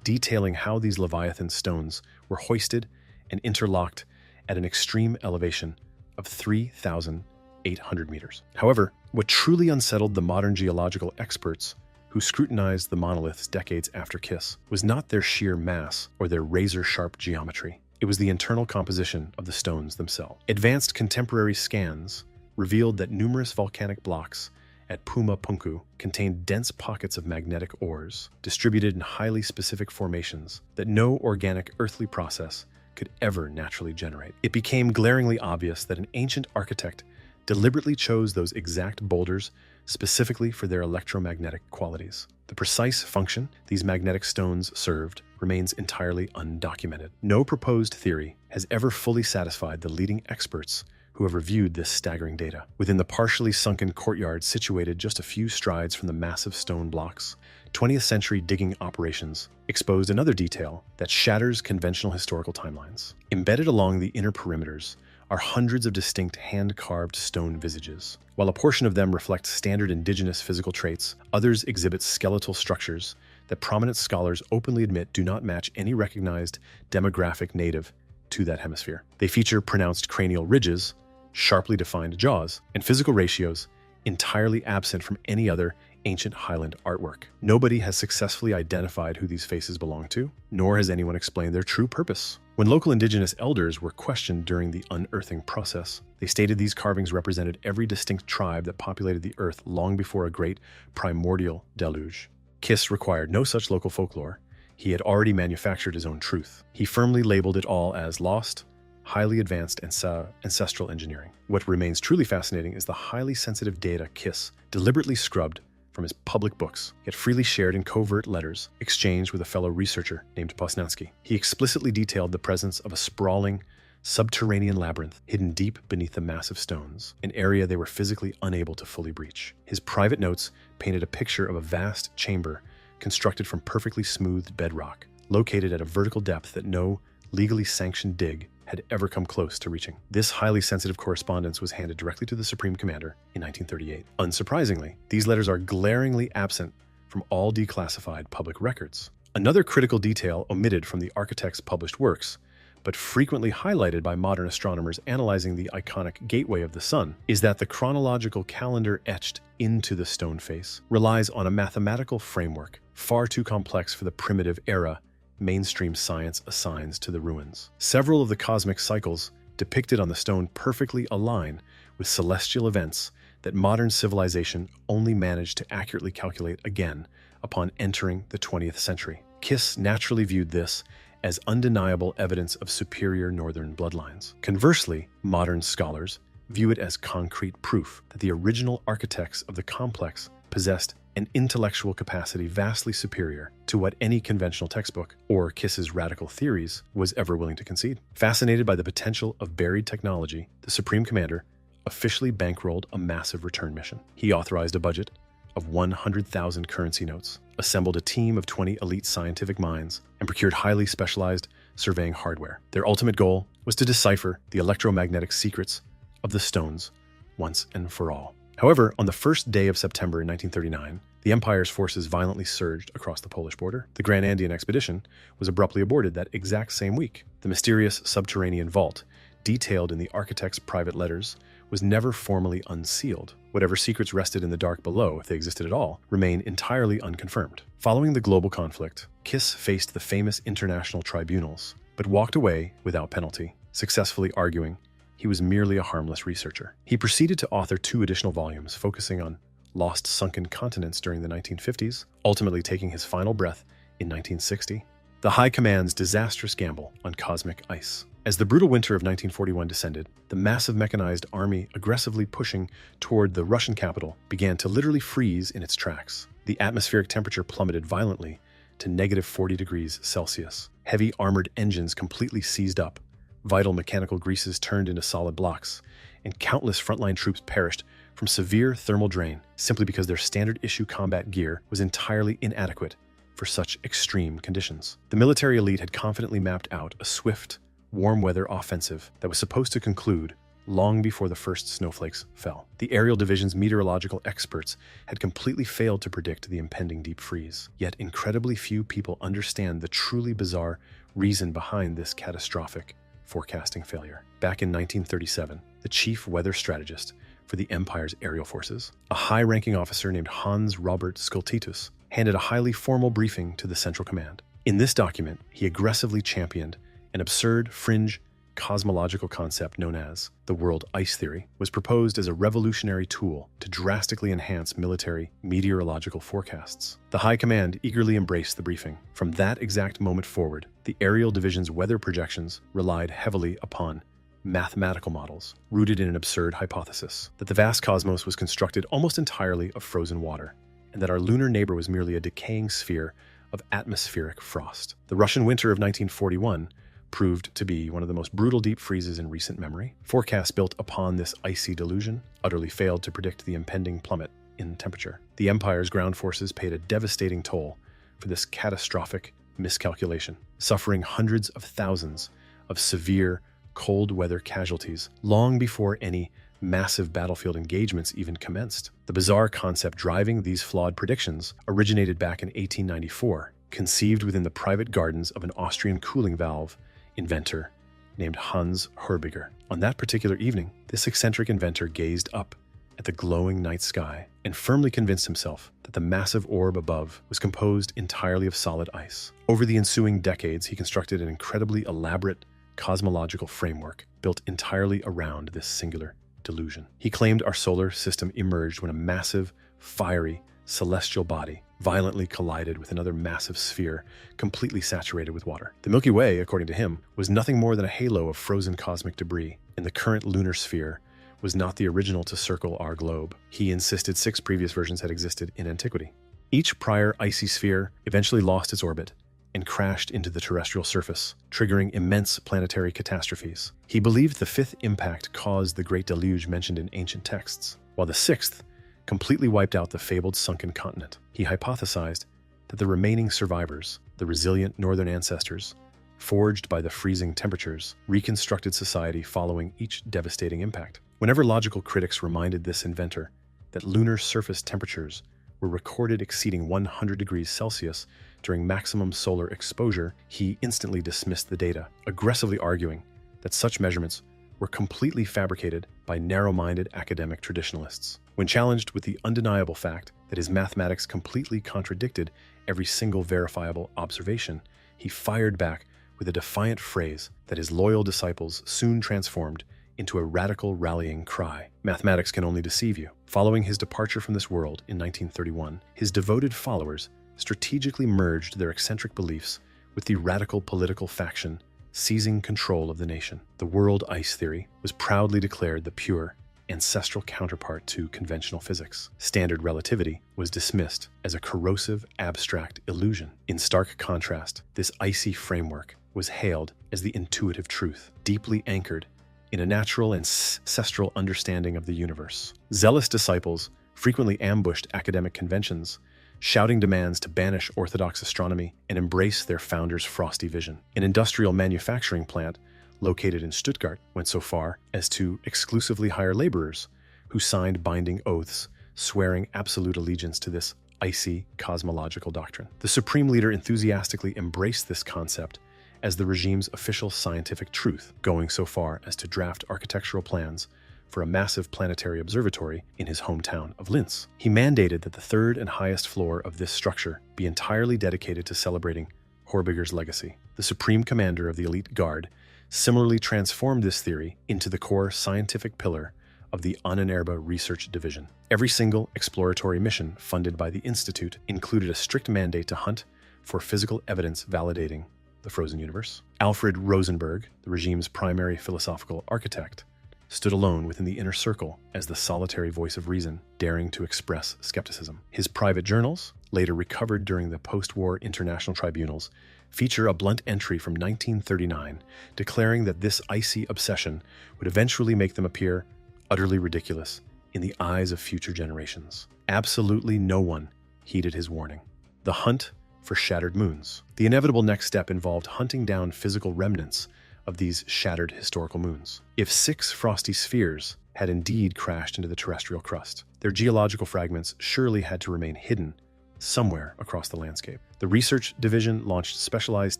detailing how these Leviathan stones were hoisted and interlocked at an extreme elevation of 3,800 meters. However, what truly unsettled the modern geological experts who scrutinized the monoliths decades after Kiss was not their sheer mass or their razor-sharp geometry. It was the internal composition of the stones themselves. Advanced contemporary scans revealed that numerous volcanic blocks at Puma Punku contained dense pockets of magnetic ores, distributed in highly specific formations that no organic earthly process could ever naturally generate. It became glaringly obvious that an ancient architect deliberately chose those exact boulders specifically for their electromagnetic qualities. The precise function these magnetic stones served remains entirely undocumented. No proposed theory has ever fully satisfied the leading experts who have reviewed this staggering data. Within the partially sunken courtyard situated just a few strides from the massive stone blocks, 20th century digging operations exposed another detail that shatters conventional historical timelines. Embedded along the inner perimeters are hundreds of distinct hand-carved stone visages. While a portion of them reflect standard indigenous physical traits, others exhibit skeletal structures that prominent scholars openly admit do not match any recognized demographic native to that hemisphere. They feature pronounced cranial ridges, sharply defined jaws, and physical ratios entirely absent from any other ancient Highland artwork. Nobody has successfully identified who these faces belong to, nor has anyone explained their true purpose. When local indigenous elders were questioned during the unearthing process, they stated these carvings represented every distinct tribe that populated the earth long before a great primordial deluge. Kiss required no such local folklore. He had already manufactured his own truth. He firmly labeled it all as lost, highly advanced, and ancestral engineering. What remains truly fascinating is the highly sensitive data Kiss deliberately scrubbed from his public books, yet freely shared in covert letters exchanged with a fellow researcher named Posnansky. He explicitly detailed the presence of a sprawling, subterranean labyrinth hidden deep beneath the massive stones, an area they were physically unable to fully breach. His private notes painted a picture of a vast chamber constructed from perfectly smoothed bedrock, located at a vertical depth that no legally sanctioned dig had ever come close to reaching. This highly sensitive correspondence was handed directly to the Supreme Commander in 1938. Unsurprisingly, these letters are glaringly absent from all declassified public records. Another critical detail omitted from the architect's published works, but frequently highlighted by modern astronomers analyzing the iconic Gateway of the Sun, is that the chronological calendar etched into the stone face relies on a mathematical framework far too complex for the primitive era mainstream science assigns to the ruins. Several of the cosmic cycles depicted on the stone perfectly align with celestial events that modern civilization only managed to accurately calculate again upon entering the 20th century. Kiss naturally viewed this as undeniable evidence of superior northern bloodlines. Conversely, modern scholars view it as concrete proof that the original architects of the complex possessed an intellectual capacity vastly superior to what any conventional textbook or Kiss's radical theories was ever willing to concede. Fascinated by the potential of buried technology, the Supreme Commander officially bankrolled a massive return mission. He authorized a budget of 100,000 currency notes, assembled a team of 20 elite scientific minds, and procured highly specialized surveying hardware. Their ultimate goal was to decipher the electromagnetic secrets of the stones once and for all. However, on the first day of September in 1939, the Empire's forces violently surged across the Polish border. The Grand Andean expedition was abruptly aborted that exact same week. The mysterious subterranean vault, detailed in the architect's private letters, was never formally unsealed. Whatever secrets rested in the dark below, if they existed at all, remain entirely unconfirmed. Following the global conflict, Kiss faced the famous international tribunals, but walked away without penalty, successfully arguing he was merely a harmless researcher. He proceeded to author 2 additional volumes focusing on lost sunken continents during the 1950s, ultimately taking his final breath in 1960. The High Command's disastrous gamble on cosmic ice. As the brutal winter of 1941 descended, the massive mechanized army aggressively pushing toward the Russian capital began to literally freeze in its tracks. The atmospheric temperature plummeted violently to negative 40 degrees Celsius. Heavy armored engines completely seized up, vital mechanical greases turned into solid blocks, and countless frontline troops perished from severe thermal drain simply because their standard issue combat gear was entirely inadequate for such extreme conditions. The military elite had confidently mapped out a swift, warm weather offensive that was supposed to conclude long before the first snowflakes fell. The aerial division's meteorological experts had completely failed to predict the impending deep freeze. Yet incredibly few people understand the truly bizarre reason behind this catastrophic forecasting failure. Back in 1937, the chief weather strategist for the Empire's aerial forces, a high-ranking officer named Hans Robert Skultitus, handed a highly formal briefing to the Central Command. In this document, he aggressively championed an absurd fringe cosmological concept known as the world ice theory was proposed as a revolutionary tool to drastically enhance military meteorological forecasts. The High Command eagerly embraced the briefing. From that exact moment forward, the aerial division's weather projections relied heavily upon mathematical models rooted in an absurd hypothesis that the vast cosmos was constructed almost entirely of frozen water, and that our lunar neighbor was merely a decaying sphere of atmospheric frost. The Russian winter of 1941 proved to be one of the most brutal deep freezes in recent memory. Forecasts built upon this icy delusion utterly failed to predict the impending plummet in temperature. The Empire's ground forces paid a devastating toll for this catastrophic miscalculation, suffering hundreds of thousands of severe cold weather casualties long before any massive battlefield engagements even commenced. The bizarre concept driving these flawed predictions originated back in 1894, conceived within the private gardens of an Austrian cooling valve inventor named Hans Hörbiger. On that particular evening, this eccentric inventor gazed up at the glowing night sky and firmly convinced himself that the massive orb above was composed entirely of solid ice. Over the ensuing decades, he constructed an incredibly elaborate cosmological framework built entirely around this singular delusion. He claimed our solar system emerged when a massive, fiery, celestial body violently collided with another massive sphere completely saturated with water. The Milky Way, according to him, was nothing more than a halo of frozen cosmic debris, and the current lunar sphere was not the original to circle our globe. He insisted 6 previous versions had existed in antiquity. Each prior icy sphere eventually lost its orbit and crashed into the terrestrial surface, triggering immense planetary catastrophes. He believed the 5th impact caused the Great Deluge mentioned in ancient texts, while the 6th completely wiped out the fabled sunken continent. He hypothesized that the remaining survivors, the resilient northern ancestors, forged by the freezing temperatures, reconstructed society following each devastating impact. Whenever logical critics reminded this inventor that lunar surface temperatures were recorded exceeding 100 degrees Celsius during maximum solar exposure, he instantly dismissed the data, aggressively arguing that such measurements were completely fabricated by narrow-minded academic traditionalists. When challenged with the undeniable fact that his mathematics completely contradicted every single verifiable observation, he fired back with a defiant phrase that his loyal disciples soon transformed into a radical rallying cry. Mathematics can only deceive you. Following his departure from this world in 1931, his devoted followers strategically merged their eccentric beliefs with the radical political faction seizing control of the nation. The world ice theory was proudly declared the pure, ancestral counterpart to conventional physics. Standard relativity was dismissed as a corrosive, abstract illusion. In stark contrast, this icy framework was hailed as the intuitive truth, deeply anchored in a natural and ancestral understanding of the universe. Zealous disciples frequently ambushed academic conventions, shouting demands to banish orthodox astronomy and embrace their founder's frosty vision. An industrial manufacturing plant located in Stuttgart went so far as to exclusively hire laborers who signed binding oaths swearing absolute allegiance to this icy cosmological doctrine. The supreme leader enthusiastically embraced this concept as the regime's official scientific truth, going so far as to draft architectural plans for a massive planetary observatory in his hometown of Linz. He mandated that the 3rd and highest floor of this structure be entirely dedicated to celebrating Hörbiger's legacy. The supreme commander of the elite guard similarly transformed this theory into the core scientific pillar of the Ahnenerbe Research Division. Every single exploratory mission funded by the Institute included a strict mandate to hunt for physical evidence validating the frozen universe. Alfred Rosenberg, the regime's primary philosophical architect, stood alone within the inner circle as the solitary voice of reason, daring to express skepticism. His private journals, later recovered during the post-war international tribunals, feature a blunt entry from 1939 declaring that this icy obsession would eventually make them appear utterly ridiculous in the eyes of future generations. Absolutely no one heeded his warning. The hunt for shattered moons. The inevitable next step involved hunting down physical remnants of these shattered historical moons. If 6 frosty spheres had indeed crashed into the terrestrial crust, their geological fragments surely had to remain hidden somewhere across the landscape. The research division launched specialized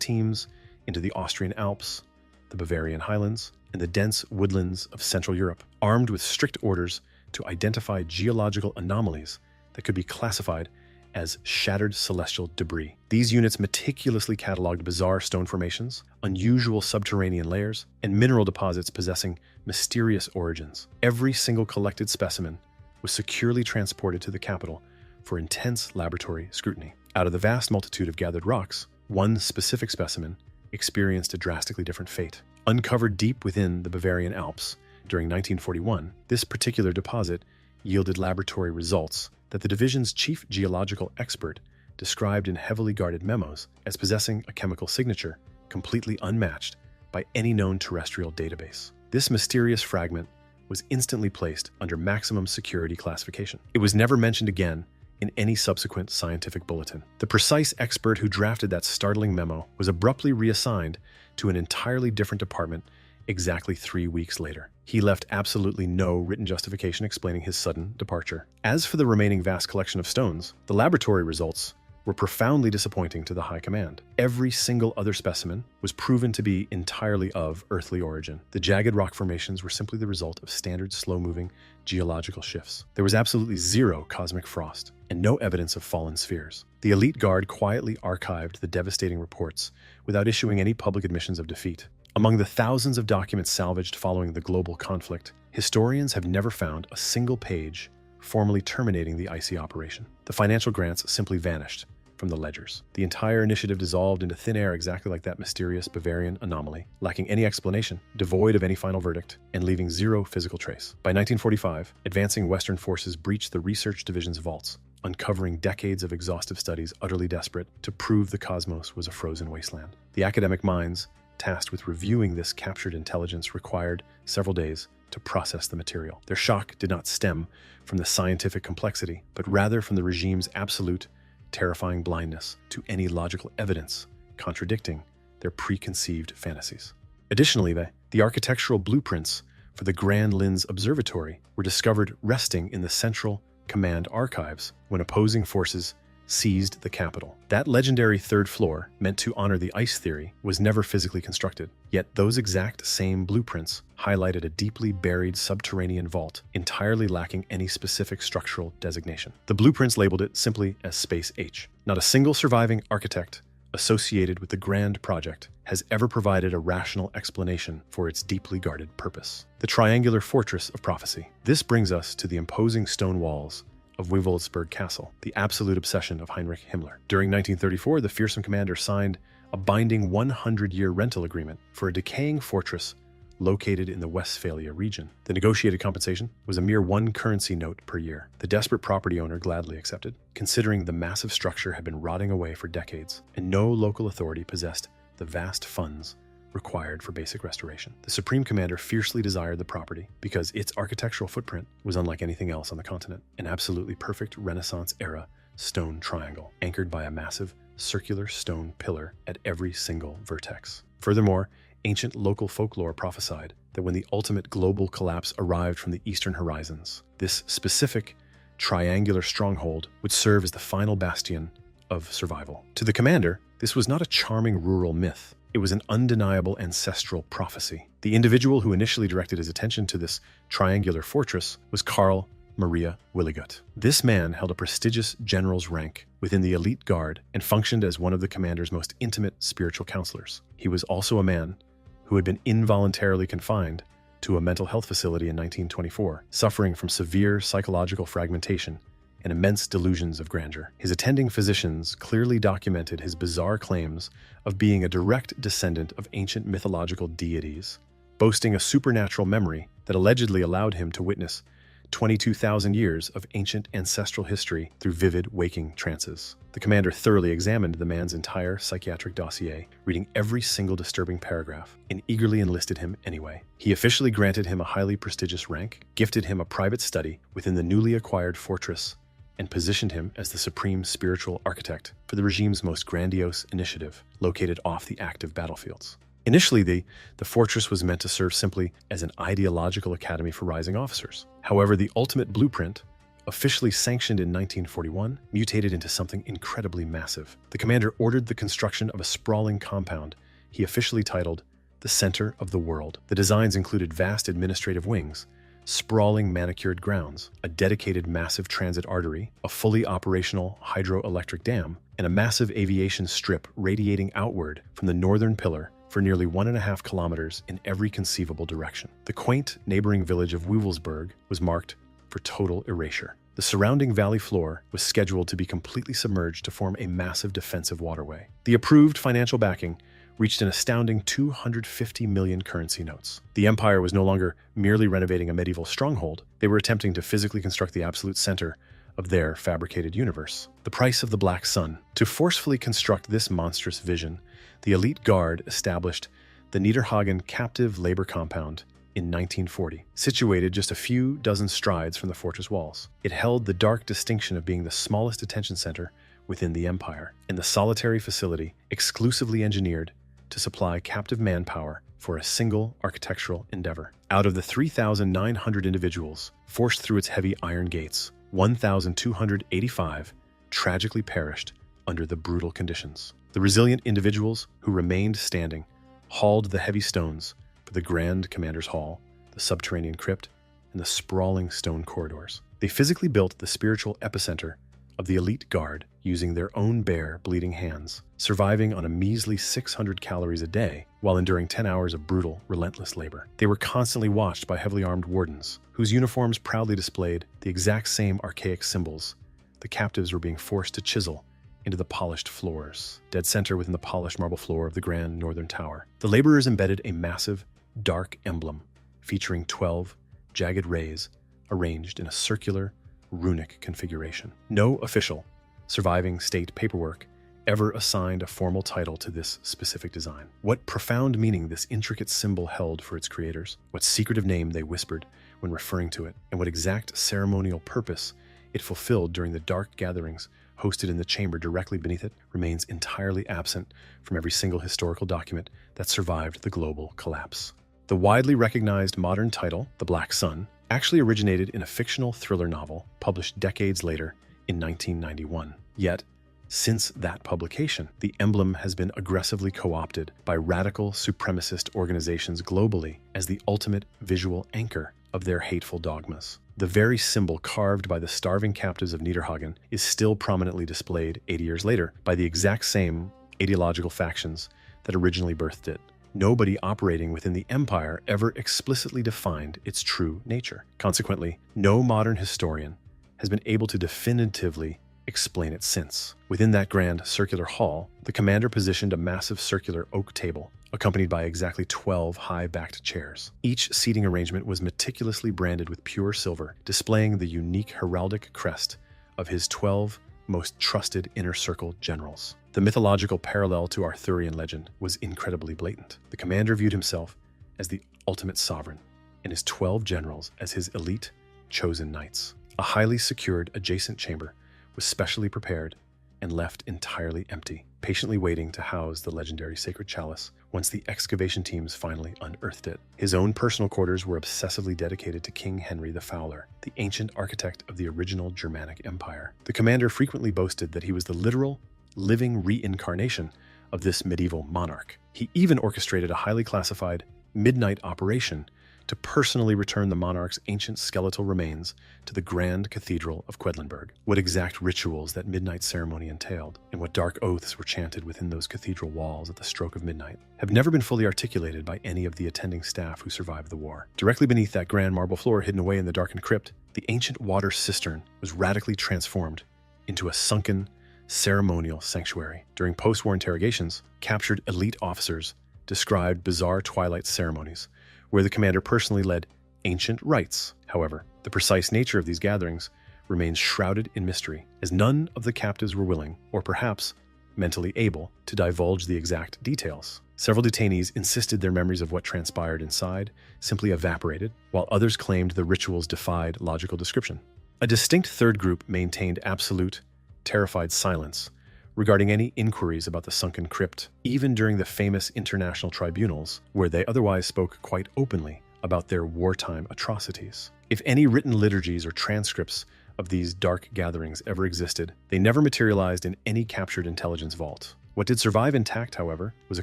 teams into the Austrian Alps, the Bavarian highlands, and the dense woodlands of Central Europe, armed with strict orders to identify geological anomalies that could be classified as shattered celestial debris. These units meticulously cataloged bizarre stone formations, unusual subterranean layers, and mineral deposits possessing mysterious origins. Every single collected specimen was securely transported to the capital for intense laboratory scrutiny. Out of the vast multitude of gathered rocks, one specific specimen experienced a drastically different fate. Uncovered deep within the Bavarian Alps during 1941, this particular deposit yielded laboratory results that the division's chief geological expert described in heavily guarded memos as possessing a chemical signature completely unmatched by any known terrestrial database. This mysterious fragment was instantly placed under maximum security classification. It was never mentioned again in any subsequent scientific bulletin. The precise expert who drafted that startling memo was abruptly reassigned to an entirely different department exactly 3 weeks later. He left absolutely no written justification explaining his sudden departure. As for the remaining vast collection of stones, the laboratory results were profoundly disappointing to the High Command. Every single other specimen was proven to be entirely of earthly origin. The jagged rock formations were simply the result of standard slow-moving geological shifts. There was absolutely zero cosmic frost and no evidence of fallen spheres. The elite guard quietly archived the devastating reports without issuing any public admissions of defeat. Among the thousands of documents salvaged following the global conflict, historians have never found a single page formally terminating the icy operation. The financial grants simply vanished from the ledgers. The entire initiative dissolved into thin air exactly like that mysterious Bavarian anomaly, lacking any explanation, devoid of any final verdict, and leaving zero physical trace. By 1945, advancing Western forces breached the research division's vaults, uncovering decades of exhaustive studies utterly desperate to prove the cosmos was a frozen wasteland. The academic minds tasked with reviewing this captured intelligence required several days to process the material. Their shock did not stem from the scientific complexity, but rather from the regime's absolute, terrifying blindness to any logical evidence contradicting their preconceived fantasies. Additionally, the architectural blueprints for the Grand Linz Observatory were discovered resting in the Central Command archives when opposing forces seized the capital. That legendary third floor, meant to honor the ice theory, was never physically constructed. Yet those exact same blueprints highlighted a deeply buried subterranean vault, entirely lacking any specific structural designation. The blueprints labeled it simply as Space H. Not a single surviving architect associated with the grand project has ever provided a rational explanation for its deeply guarded purpose. The triangular fortress of prophecy. This brings us to the imposing stone walls of Wewelsburg Castle, the absolute obsession of Heinrich Himmler. During 1934, the fearsome commander signed a binding 100-year rental agreement for a decaying fortress located in the Westphalia region. The negotiated compensation was a mere 1 currency note per year. The desperate property owner gladly accepted, considering the massive structure had been rotting away for decades, and no local authority possessed the vast funds required for basic restoration. The Supreme Commander fiercely desired the property because its architectural footprint was unlike anything else on the continent, an absolutely perfect Renaissance-era stone triangle, anchored by a massive circular stone pillar at every single vertex. Furthermore, ancient local folklore prophesied that when the ultimate global collapse arrived from the eastern horizons, this specific triangular stronghold would serve as the final bastion of survival. To the commander, this was not a charming rural myth. It was an undeniable ancestral prophecy. The individual who initially directed his attention to this triangular fortress was Karl Maria Willigut. This man held a prestigious general's rank within the elite guard and functioned as one of the commander's most intimate spiritual counselors. He was also a man who had been involuntarily confined to a mental health facility in 1924, suffering from severe psychological fragmentation and immense delusions of grandeur. His attending physicians clearly documented his bizarre claims of being a direct descendant of ancient mythological deities, boasting a supernatural memory that allegedly allowed him to witness 22,000 years of ancient ancestral history through vivid waking trances. The commander thoroughly examined the man's entire psychiatric dossier, reading every single disturbing paragraph, and eagerly enlisted him anyway. He officially granted him a highly prestigious rank, gifted him a private study within the newly acquired fortress, and positioned him as the supreme spiritual architect for the regime's most grandiose initiative, located off the active battlefields. Initially, the fortress was meant to serve simply as an ideological academy for rising officers. However, the ultimate blueprint, officially sanctioned in 1941, mutated into something incredibly massive. The commander ordered the construction of a sprawling compound he officially titled the Center of the World. The designs included vast administrative wings, sprawling manicured grounds, a dedicated massive transit artery, a fully operational hydroelectric dam, and a massive aviation strip radiating outward from the northern pillar for nearly 1.5 kilometers in every conceivable direction. The quaint neighboring village of Wewelsburg was marked for total erasure. The surrounding valley floor was scheduled to be completely submerged to form a massive defensive waterway. The approved financial backing reached an astounding 250 million currency notes. The empire was no longer merely renovating a medieval stronghold. They were attempting to physically construct the absolute center of their fabricated universe. The price of the Black Sun. To forcefully construct this monstrous vision, the elite guard established the Niederhagen Captive Labor Compound in 1940, situated just a few dozen strides from the fortress walls. It held the dark distinction of being the smallest detention center within the empire, and the solitary facility exclusively engineered to supply captive manpower for a single architectural endeavor. Out of the 3,900 individuals forced through its heavy iron gates, 1,285 tragically perished under the brutal conditions. The resilient individuals who remained standing hauled the heavy stones for the Grand Commander's Hall, the subterranean crypt, and the sprawling stone corridors. They physically built the spiritual epicenter of the elite guard using their own bare, bleeding hands, surviving on a measly 600 calories a day while enduring 10 hours of brutal, relentless labor. They were constantly watched by heavily armed wardens, whose uniforms proudly displayed the exact same archaic symbols the captives were being forced to chisel into the polished floors, dead center within the polished marble floor of the Grand Northern Tower. The laborers embedded a massive, dark emblem featuring 12 jagged rays arranged in a circular, runic configuration. No official, surviving state paperwork ever assigned a formal title to this specific design. What profound meaning this intricate symbol held for its creators, what secretive name they whispered when referring to it, and what exact ceremonial purpose it fulfilled during the dark gatherings hosted in the chamber directly beneath it, remains entirely absent from every single historical document that survived the global collapse. The widely recognized modern title, The Black Sun, actually originated in a fictional thriller novel published decades later in 1991. Yet, since that publication, the emblem has been aggressively co-opted by radical supremacist organizations globally as the ultimate visual anchor of their hateful dogmas. The very symbol carved by the starving captives of Niederhagen is still prominently displayed 80 years later by the exact same ideological factions that originally birthed it. Nobody operating within the empire ever explicitly defined its true nature. Consequently, no modern historian has been able to definitively explain it since. Within that grand circular hall, the commander positioned a massive circular oak table, accompanied by exactly 12 high-backed chairs. Each seating arrangement was meticulously branded with pure silver, displaying the unique heraldic crest of his 12 most trusted inner circle generals. The mythological parallel to Arthurian legend was incredibly blatant. The commander viewed himself as the ultimate sovereign, and his 12 generals as his elite, chosen knights. A highly secured adjacent chamber was specially prepared and left entirely empty, patiently waiting to house the legendary sacred chalice once the excavation teams finally unearthed it. His own personal quarters were obsessively dedicated to King Henry the Fowler, the ancient architect of the original Germanic Empire. The commander frequently boasted that he was the literal, living reincarnation of this medieval monarch. He even orchestrated a highly classified midnight operation to personally return the monarch's ancient skeletal remains to the Grand Cathedral of Quedlinburg. What exact rituals that midnight ceremony entailed, and what dark oaths were chanted within those cathedral walls at the stroke of midnight, have never been fully articulated by any of the attending staff who survived the war. Directly beneath that grand marble floor hidden away in the darkened crypt, the ancient water cistern was radically transformed into a sunken, ceremonial sanctuary. During post-war interrogations, captured elite officers described bizarre twilight ceremonies where the commander personally led ancient rites. However, the precise nature of these gatherings remains shrouded in mystery, as none of the captives were willing, or perhaps mentally able, to divulge the exact details. Several detainees insisted their memories of what transpired inside simply evaporated, while others claimed the rituals defied logical description. A distinct third group maintained absolute, terrified silence regarding any inquiries about the sunken crypt, even during the famous international tribunals, where they otherwise spoke quite openly about their wartime atrocities. If any written liturgies or transcripts of these dark gatherings ever existed, they never materialized in any captured intelligence vault. What did survive intact, however, was a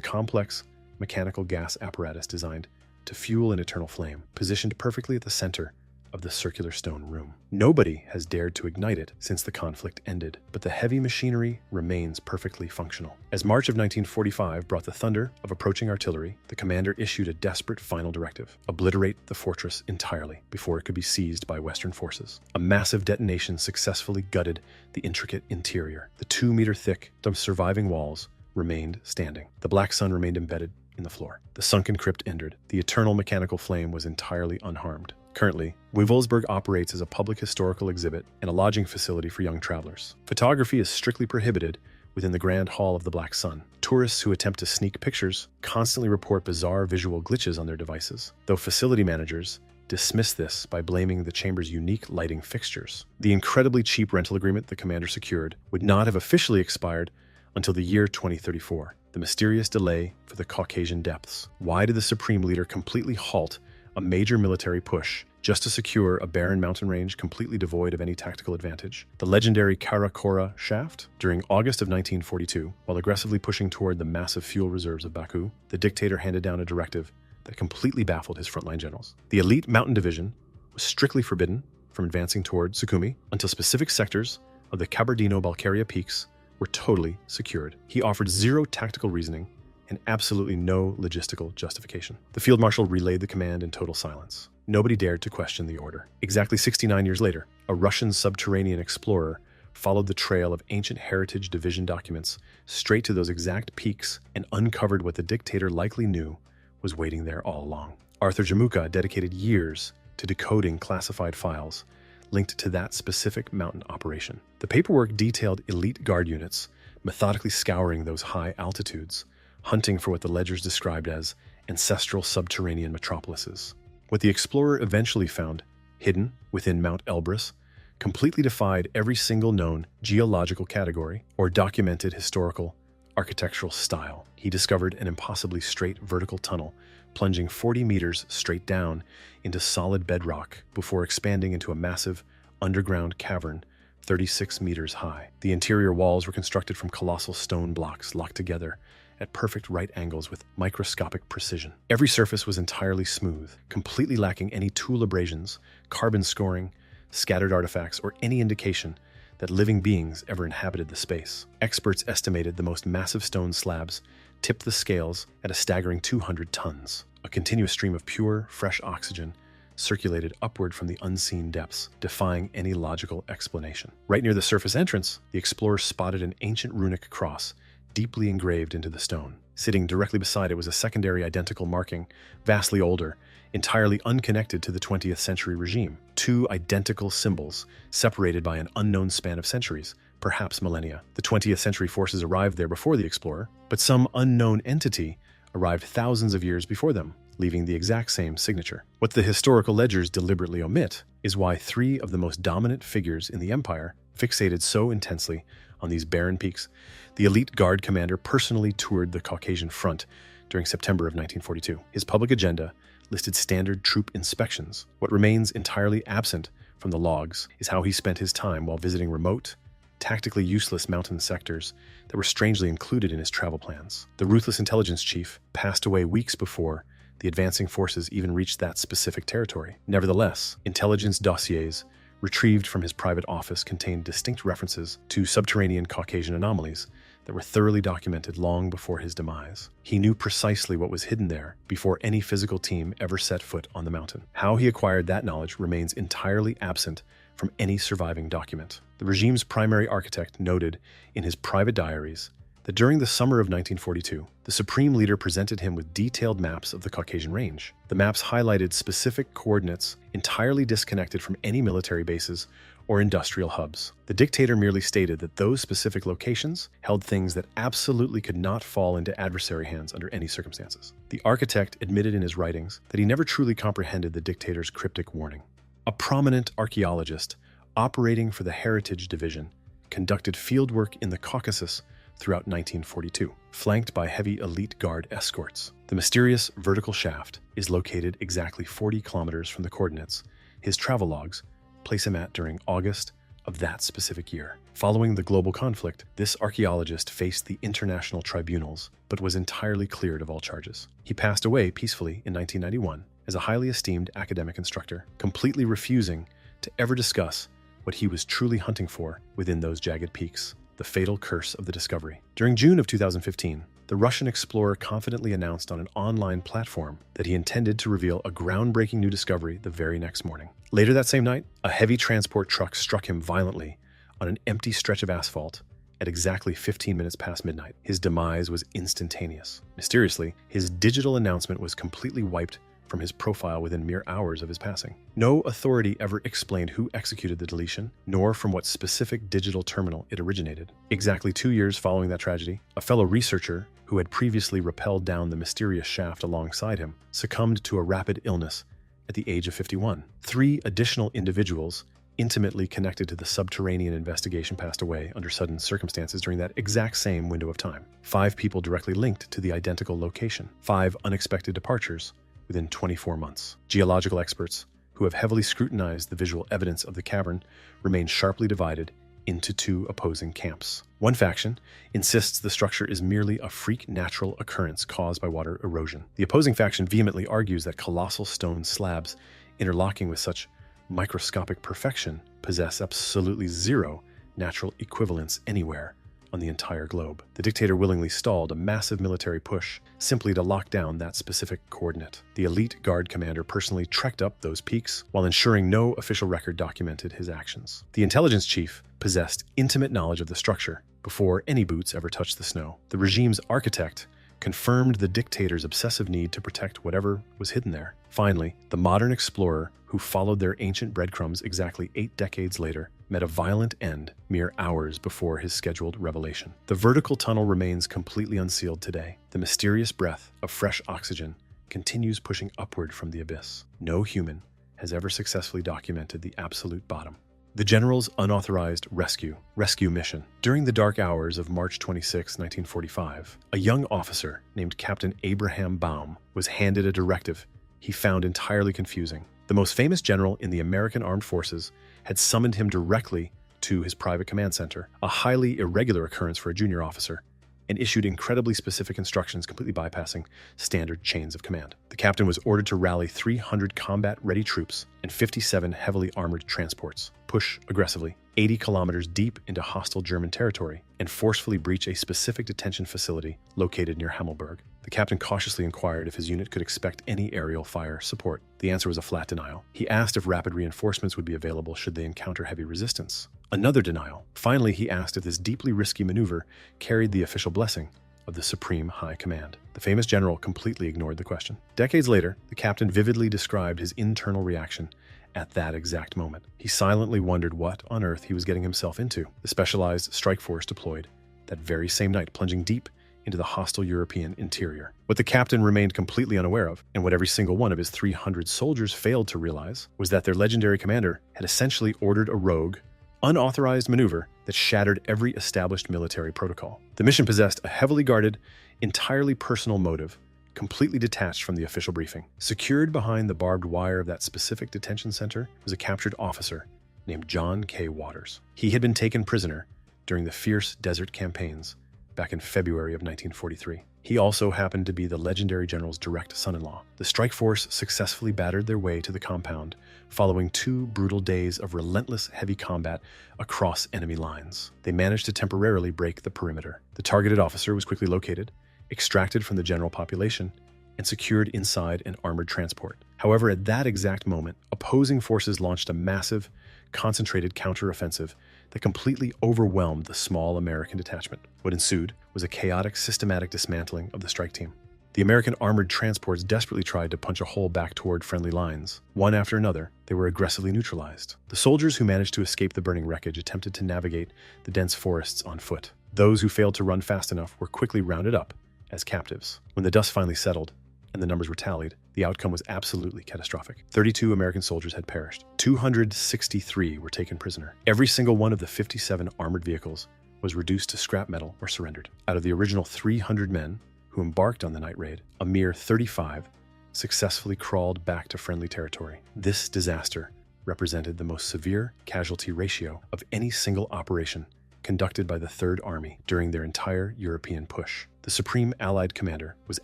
complex mechanical gas apparatus designed to fuel an eternal flame, positioned perfectly at the center of the circular stone room. Nobody has dared to ignite it since the conflict ended, but the heavy machinery remains perfectly functional. As March of 1945 brought the thunder of approaching artillery, the commander issued a desperate final directive: obliterate the fortress entirely before it could be seized by Western forces. A massive detonation successfully gutted the intricate interior. The 2-meter-thick, surviving walls remained standing. The black sun remained embedded in the floor. The sunken crypt entered. The eternal mechanical flame was entirely unharmed. Currently, Wewelsburg operates as a public historical exhibit and a lodging facility for young travelers. Photography is strictly prohibited within the Grand Hall of the Black Sun. Tourists who attempt to sneak pictures constantly report bizarre visual glitches on their devices, though facility managers dismiss this by blaming the chamber's unique lighting fixtures. The incredibly cheap rental agreement the commander secured would not have officially expired until the year 2034. The mysterious delay for the Caucasian depths. Why did the Supreme Leader completely halt a major military push just to secure a barren mountain range completely devoid of any tactical advantage? The legendary Karakora shaft? During August of 1942, while aggressively pushing toward the massive fuel reserves of Baku, the dictator handed down a directive that completely baffled his frontline generals. The elite mountain division was strictly forbidden from advancing toward Sukhumi until specific sectors of the Kabardino-Balkaria peaks were totally secured. He offered zero tactical reasoning and absolutely no logistical justification. The field marshal relayed the command in total silence. Nobody dared to question the order. Exactly 69 years later, a Russian subterranean explorer followed the trail of ancient heritage division documents straight to those exact peaks and uncovered what the dictator likely knew was waiting there all along. Arthur Jamuka dedicated years to decoding classified files linked to that specific mountain operation. The paperwork detailed elite guard units methodically scouring those high altitudes, hunting for what the ledgers described as ancestral subterranean metropolises. What the explorer eventually found, hidden within Mount Elbrus, completely defied every single known geological category or documented historical architectural style. He discovered an impossibly straight vertical tunnel plunging 40 meters straight down into solid bedrock before expanding into a massive underground cavern 36 meters high. The interior walls were constructed from colossal stone blocks locked together at perfect right angles with microscopic precision. Every surface was entirely smooth, completely lacking any tool abrasions, carbon scoring, scattered artifacts, or any indication that living beings ever inhabited the space. Experts estimated the most massive stone slabs tipped the scales at a staggering 200 tons. A continuous stream of pure, fresh oxygen circulated upward from the unseen depths, defying any logical explanation. Right near the surface entrance, the explorers spotted an ancient runic cross deeply engraved into the stone. Sitting directly beside it was a secondary identical marking, vastly older, entirely unconnected to the 20th century regime. Two identical symbols, separated by an unknown span of centuries, perhaps millennia. The 20th century forces arrived there before the explorer, but some unknown entity arrived thousands of years before them, leaving the exact same signature. What the historical ledgers deliberately omit is why three of the most dominant figures in the empire fixated so intensely on these barren peaks. The elite guard commander personally toured the Caucasian front during September of 1942. His public agenda listed standard troop inspections. What remains entirely absent from the logs is how he spent his time while visiting remote, tactically useless mountain sectors that were strangely included in his travel plans. The ruthless intelligence chief passed away weeks before The advancing forces even reached that specific territory. Nevertheless, intelligence dossiers retrieved from his private office contained distinct references to subterranean Caucasian anomalies that were thoroughly documented long before his demise. He knew precisely what was hidden there before any physical team ever set foot on the mountain. How he acquired that knowledge remains entirely absent from any surviving document. The regime's primary architect noted in his private diaries that during the summer of 1942, the supreme leader presented him with detailed maps of the Caucasian range. The maps highlighted specific coordinates entirely disconnected from any military bases or industrial hubs. The dictator merely stated that those specific locations held things that absolutely could not fall into adversary hands under any circumstances. The architect admitted in his writings that he never truly comprehended the dictator's cryptic warning. A prominent archaeologist operating for the Heritage Division conducted fieldwork in the Caucasus throughout 1942, flanked by heavy elite guard escorts. The mysterious vertical shaft is located exactly 40 kilometers from the coordinates his travelogues place him at during August of that specific year. Following the global conflict, this archaeologist faced the international tribunals, but was entirely cleared of all charges. He passed away peacefully in 1991 as a highly esteemed academic instructor, completely refusing to ever discuss what he was truly hunting for within those jagged peaks, the fatal curse of the discovery. During June of 2015, the Russian explorer confidently announced on an online platform that he intended to reveal a groundbreaking new discovery the very next morning. Later that same night, a heavy transport truck struck him violently on an empty stretch of asphalt at exactly 15 minutes past midnight. His demise was instantaneous. Mysteriously, his digital announcement was completely wiped from his profile within mere hours of his passing. No authority ever explained who executed the deletion, nor from what specific digital terminal it originated. Exactly 2 years following that tragedy, a fellow researcher who had previously rappelled down the mysterious shaft alongside him succumbed to a rapid illness at the age of 51. 3 additional individuals intimately connected to the Subterranean investigation passed away under sudden circumstances during that exact same window of time. 5 people directly linked to the identical location. 5 unexpected departures within 24 months. Geological experts who have heavily scrutinized the visual evidence of the cavern remain sharply divided into 2 opposing camps. One faction insists the structure is merely a freak natural occurrence caused by water erosion. The opposing faction vehemently argues that colossal stone slabs interlocking with such microscopic perfection possess absolutely zero natural equivalence anywhere on the entire globe. The dictator willingly stalled a massive military push simply to lock down that specific coordinate. The elite guard commander personally trekked up those peaks while ensuring no official record documented his actions. The intelligence chief possessed intimate knowledge of the structure before any boots ever touched the snow. The regime's architect confirmed the dictator's obsessive need to protect whatever was hidden there. Finally, the modern explorer who followed their ancient breadcrumbs exactly 8 decades later met a violent end mere hours before his scheduled revelation. The vertical tunnel remains completely unsealed today. The mysterious breath of fresh oxygen continues pushing upward from the abyss. No human has ever successfully documented the absolute bottom. The general's unauthorized rescue mission. During the dark hours of March 26, 1945, a young officer named Captain Abraham Baum was handed a directive he found entirely confusing. The most famous general in the American Armed Forces had summoned him directly to his private command center, a highly irregular occurrence for a junior officer, and issued incredibly specific instructions completely bypassing standard chains of command. The captain was ordered to rally 300 combat-ready troops and 57 heavily armored transports, push aggressively 80 kilometers deep into hostile German territory, and forcefully breach a specific detention facility located near Himmelberg. The captain cautiously inquired if his unit could expect any aerial fire support. The answer was a flat denial. He asked if rapid reinforcements would be available should they encounter heavy resistance. Another denial. Finally, he asked if this deeply risky maneuver carried the official blessing of the Supreme High Command. The famous general completely ignored the question. Decades later, the captain vividly described his internal reaction at that exact moment. He silently wondered what on earth he was getting himself into. The specialized strike force deployed that very same night, plunging deep into the hostile European interior. What the captain remained completely unaware of, and what every single one of his 300 soldiers failed to realize, was that their legendary commander had essentially ordered a rogue, unauthorized maneuver that shattered every established military protocol. The mission possessed a heavily guarded, entirely personal motive, completely detached from the official briefing. Secured behind the barbed wire of that specific detention center was a captured officer named John K. Waters. He had been taken prisoner during the fierce desert campaigns back in February of 1943. He also happened to be the legendary general's direct son-in-law. The strike force successfully battered their way to the compound, following 2 brutal days of relentless heavy combat across enemy lines. They managed to temporarily break the perimeter. The targeted officer was quickly located, extracted from the general population, and secured inside an armored transport. However, at that exact moment, opposing forces launched a massive, concentrated counteroffensive that completely overwhelmed the small American detachment. What ensued was a chaotic, systematic dismantling of the strike team. The American armored transports desperately tried to punch a hole back toward friendly lines. One after another, they were aggressively neutralized. The soldiers who managed to escape the burning wreckage attempted to navigate the dense forests on foot. Those who failed to run fast enough were quickly rounded up as captives. When the dust finally settled and the numbers were tallied, the outcome was absolutely catastrophic. 32 American soldiers had perished. 263 were taken prisoner. Every single one of the 57 armored vehicles was reduced to scrap metal or surrendered. Out of the original 300 men who embarked on the night raid, a mere 35 successfully crawled back to friendly territory. This disaster represented the most severe casualty ratio of any single operation conducted by the Third Army during their entire European push. The Supreme Allied Commander was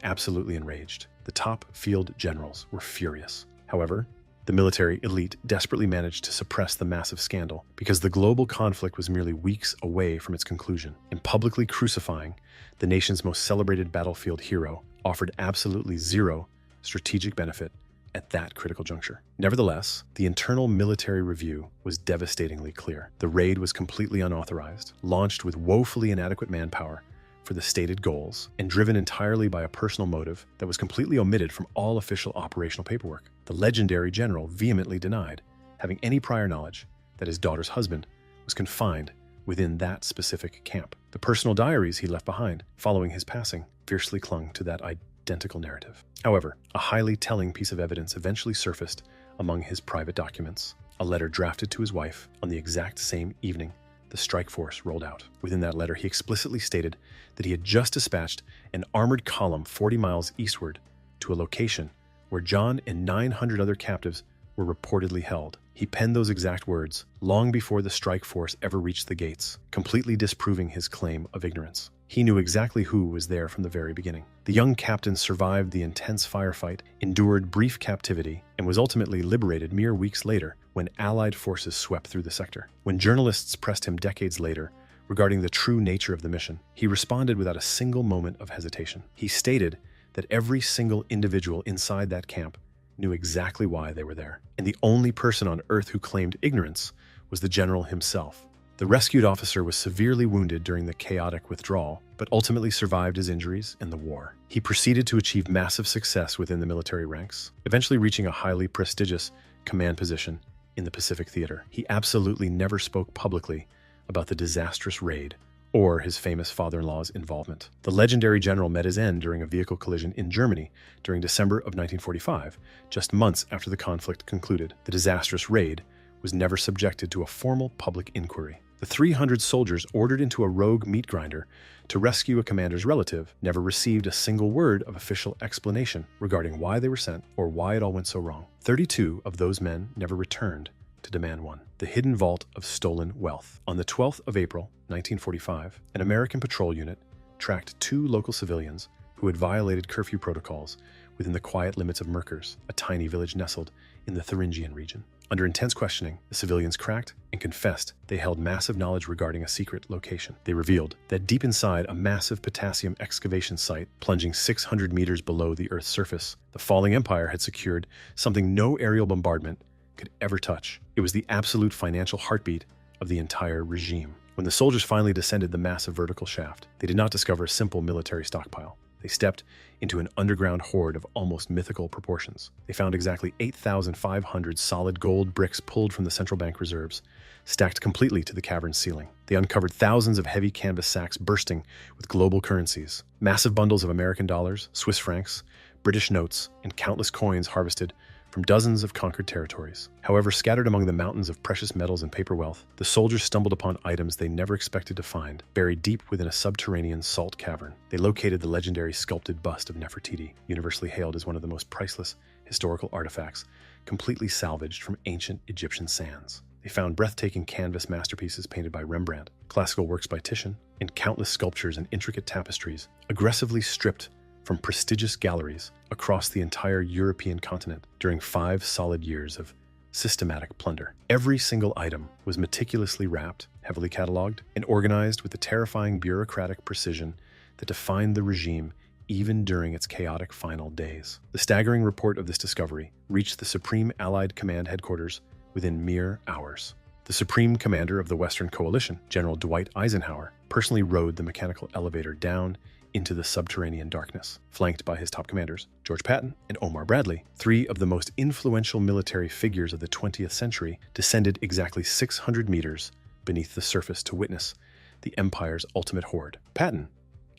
absolutely enraged. The top field generals were furious. However, the military elite desperately managed to suppress the massive scandal because the global conflict was merely weeks away from its conclusion, and publicly crucifying the nation's most celebrated battlefield hero offered absolutely zero strategic benefit at that critical juncture. Nevertheless, the internal military review was devastatingly clear. The raid was completely unauthorized, launched with woefully inadequate manpower for the stated goals, and driven entirely by a personal motive that was completely omitted from all official operational paperwork. The legendary general vehemently denied having any prior knowledge that his daughter's husband was confined within that specific camp. The personal diaries he left behind following his passing fiercely clung to that identical narrative. However, a highly telling piece of evidence eventually surfaced among his private documents, a letter drafted to his wife on the exact same evening the strike force rolled out. Within that letter, he explicitly stated that he had just dispatched an armored column 40 miles eastward to a location where John and 900 other captives were reportedly held. He penned those exact words long before the strike force ever reached the gates, completely disproving his claim of ignorance. He knew exactly who was there from the very beginning. The young captain survived the intense firefight, endured brief captivity, and was ultimately liberated mere weeks later when Allied forces swept through the sector. When journalists pressed him decades later regarding the true nature of the mission, he responded without a single moment of hesitation. He stated that every single individual inside that camp knew exactly why they were there, and the only person on Earth who claimed ignorance was the general himself. The rescued officer was severely wounded during the chaotic withdrawal, but ultimately survived his injuries in the war. He proceeded to achieve massive success within the military ranks, eventually reaching a highly prestigious command position in the Pacific Theater. He absolutely never spoke publicly about the disastrous raid or his famous father-in-law's involvement. The legendary general met his end during a vehicle collision in Germany during December of 1945, just months after the conflict concluded. The disastrous raid was never subjected to a formal public inquiry. The 300 soldiers ordered into a rogue meat grinder to rescue a commander's relative never received a single word of official explanation regarding why they were sent or why it all went so wrong. 32 of those men never returned to demand one. The hidden vault of stolen wealth. On the 12th of April, 1945, an American patrol unit tracked 2 local civilians who had violated curfew protocols within the quiet limits of Merkers, a tiny village nestled in the Thuringian region. Under intense questioning, the civilians cracked and confessed they held massive knowledge regarding a secret location. They revealed that deep inside a massive potassium excavation site plunging 600 meters below the Earth's surface, the falling empire had secured something no aerial bombardment could ever touch. It was the absolute financial heartbeat of the entire regime. When the soldiers finally descended the massive vertical shaft, they did not discover a simple military stockpile. They stepped into an underground hoard of almost mythical proportions. They found exactly 8,500 solid gold bricks pulled from the central bank reserves, stacked completely to the cavern's ceiling. They uncovered thousands of heavy canvas sacks bursting with global currencies, massive bundles of American dollars, Swiss francs, British notes, and countless coins harvested from dozens of conquered territories. However, scattered among the mountains of precious metals and paper wealth, the soldiers stumbled upon items they never expected to find, buried deep within a subterranean salt cavern. They located the legendary sculpted bust of Nefertiti, universally hailed as one of the most priceless historical artifacts, completely salvaged from ancient Egyptian sands. They found breathtaking canvas masterpieces painted by Rembrandt, classical works by Titian, and countless sculptures and intricate tapestries, aggressively stripped from prestigious galleries across the entire European continent during 5 solid years of systematic plunder. Every single item was meticulously wrapped, heavily catalogued, and organized with the terrifying bureaucratic precision that defined the regime even during its chaotic final days. The staggering report of this discovery reached the Supreme Allied Command headquarters within mere hours. The Supreme Commander of the Western Coalition, General Dwight Eisenhower, personally rode the mechanical elevator down into the subterranean darkness, flanked by his top commanders, George Patton and Omar Bradley. 3 of the most influential military figures of the 20th century descended exactly 600 meters beneath the surface to witness the Empire's ultimate horde. Patton,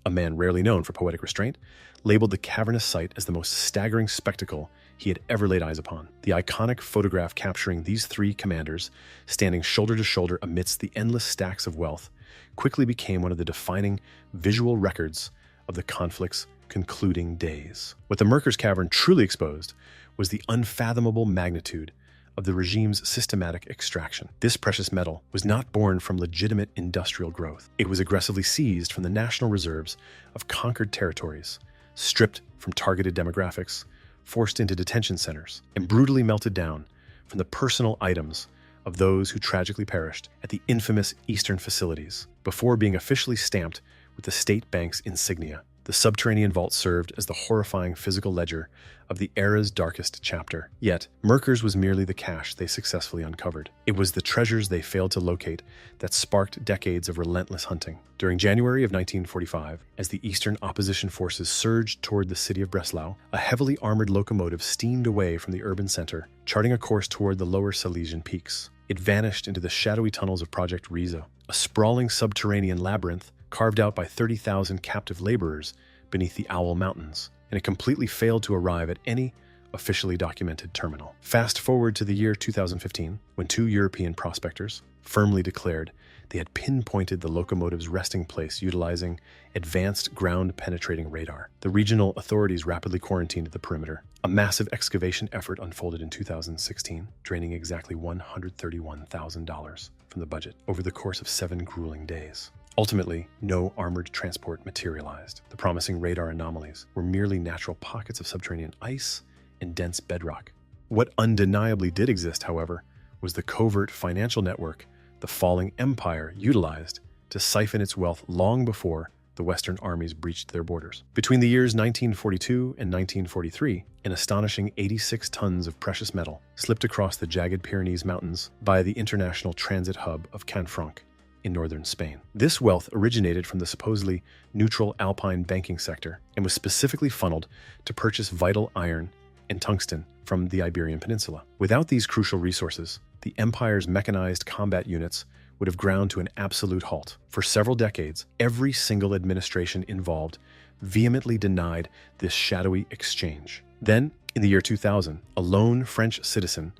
a man rarely known for poetic restraint, labeled the cavernous sight as the most staggering spectacle he had ever laid eyes upon. The iconic photograph capturing these 3 commanders standing shoulder to shoulder amidst the endless stacks of wealth quickly became one of the defining visual records of the conflict's concluding days. What the Merkers cavern truly exposed was the unfathomable magnitude of the regime's systematic extraction. This precious metal was not born from legitimate industrial growth. It was aggressively seized from the national reserves of conquered territories, stripped from targeted demographics, forced into detention centers, and brutally melted down from the personal items of those who tragically perished at the infamous Eastern facilities before being officially stamped with the state bank's insignia. The subterranean vault served as the horrifying physical ledger of the era's darkest chapter. Yet, Merkers was merely the cache they successfully uncovered. It was the treasures they failed to locate that sparked decades of relentless hunting. During January of 1945, as the Eastern opposition forces surged toward the city of Breslau, a heavily armored locomotive steamed away from the urban center, charting a course toward the lower Silesian peaks. It vanished into the shadowy tunnels of Project Riese, a sprawling subterranean labyrinth carved out by 30,000 captive laborers beneath the Owl Mountains, and it completely failed to arrive at any officially documented terminal. Fast forward to the year 2015, when 2 European prospectors firmly declared they had pinpointed the locomotive's resting place utilizing advanced ground-penetrating radar. The regional authorities rapidly quarantined the perimeter. A massive excavation effort unfolded in 2016, draining exactly $131,000 from the budget over the course of 7 grueling days. Ultimately, no armored transport materialized. The promising radar anomalies were merely natural pockets of subterranean ice and dense bedrock. What undeniably did exist, however, was the covert financial network the falling empire utilized to siphon its wealth long before the Western armies breached their borders. Between the years 1942 and 1943, an astonishing 86 tons of precious metal slipped across the jagged Pyrenees Mountains by the international transit hub of Canfranc in northern Spain. This wealth originated from the supposedly neutral alpine banking sector and was specifically funneled to purchase vital iron and tungsten from the Iberian Peninsula. Without these crucial resources, the empire's mechanized combat units would have ground to an absolute halt. For several decades, every single administration involved vehemently denied this shadowy exchange. Then, in the year 2000, a lone French citizen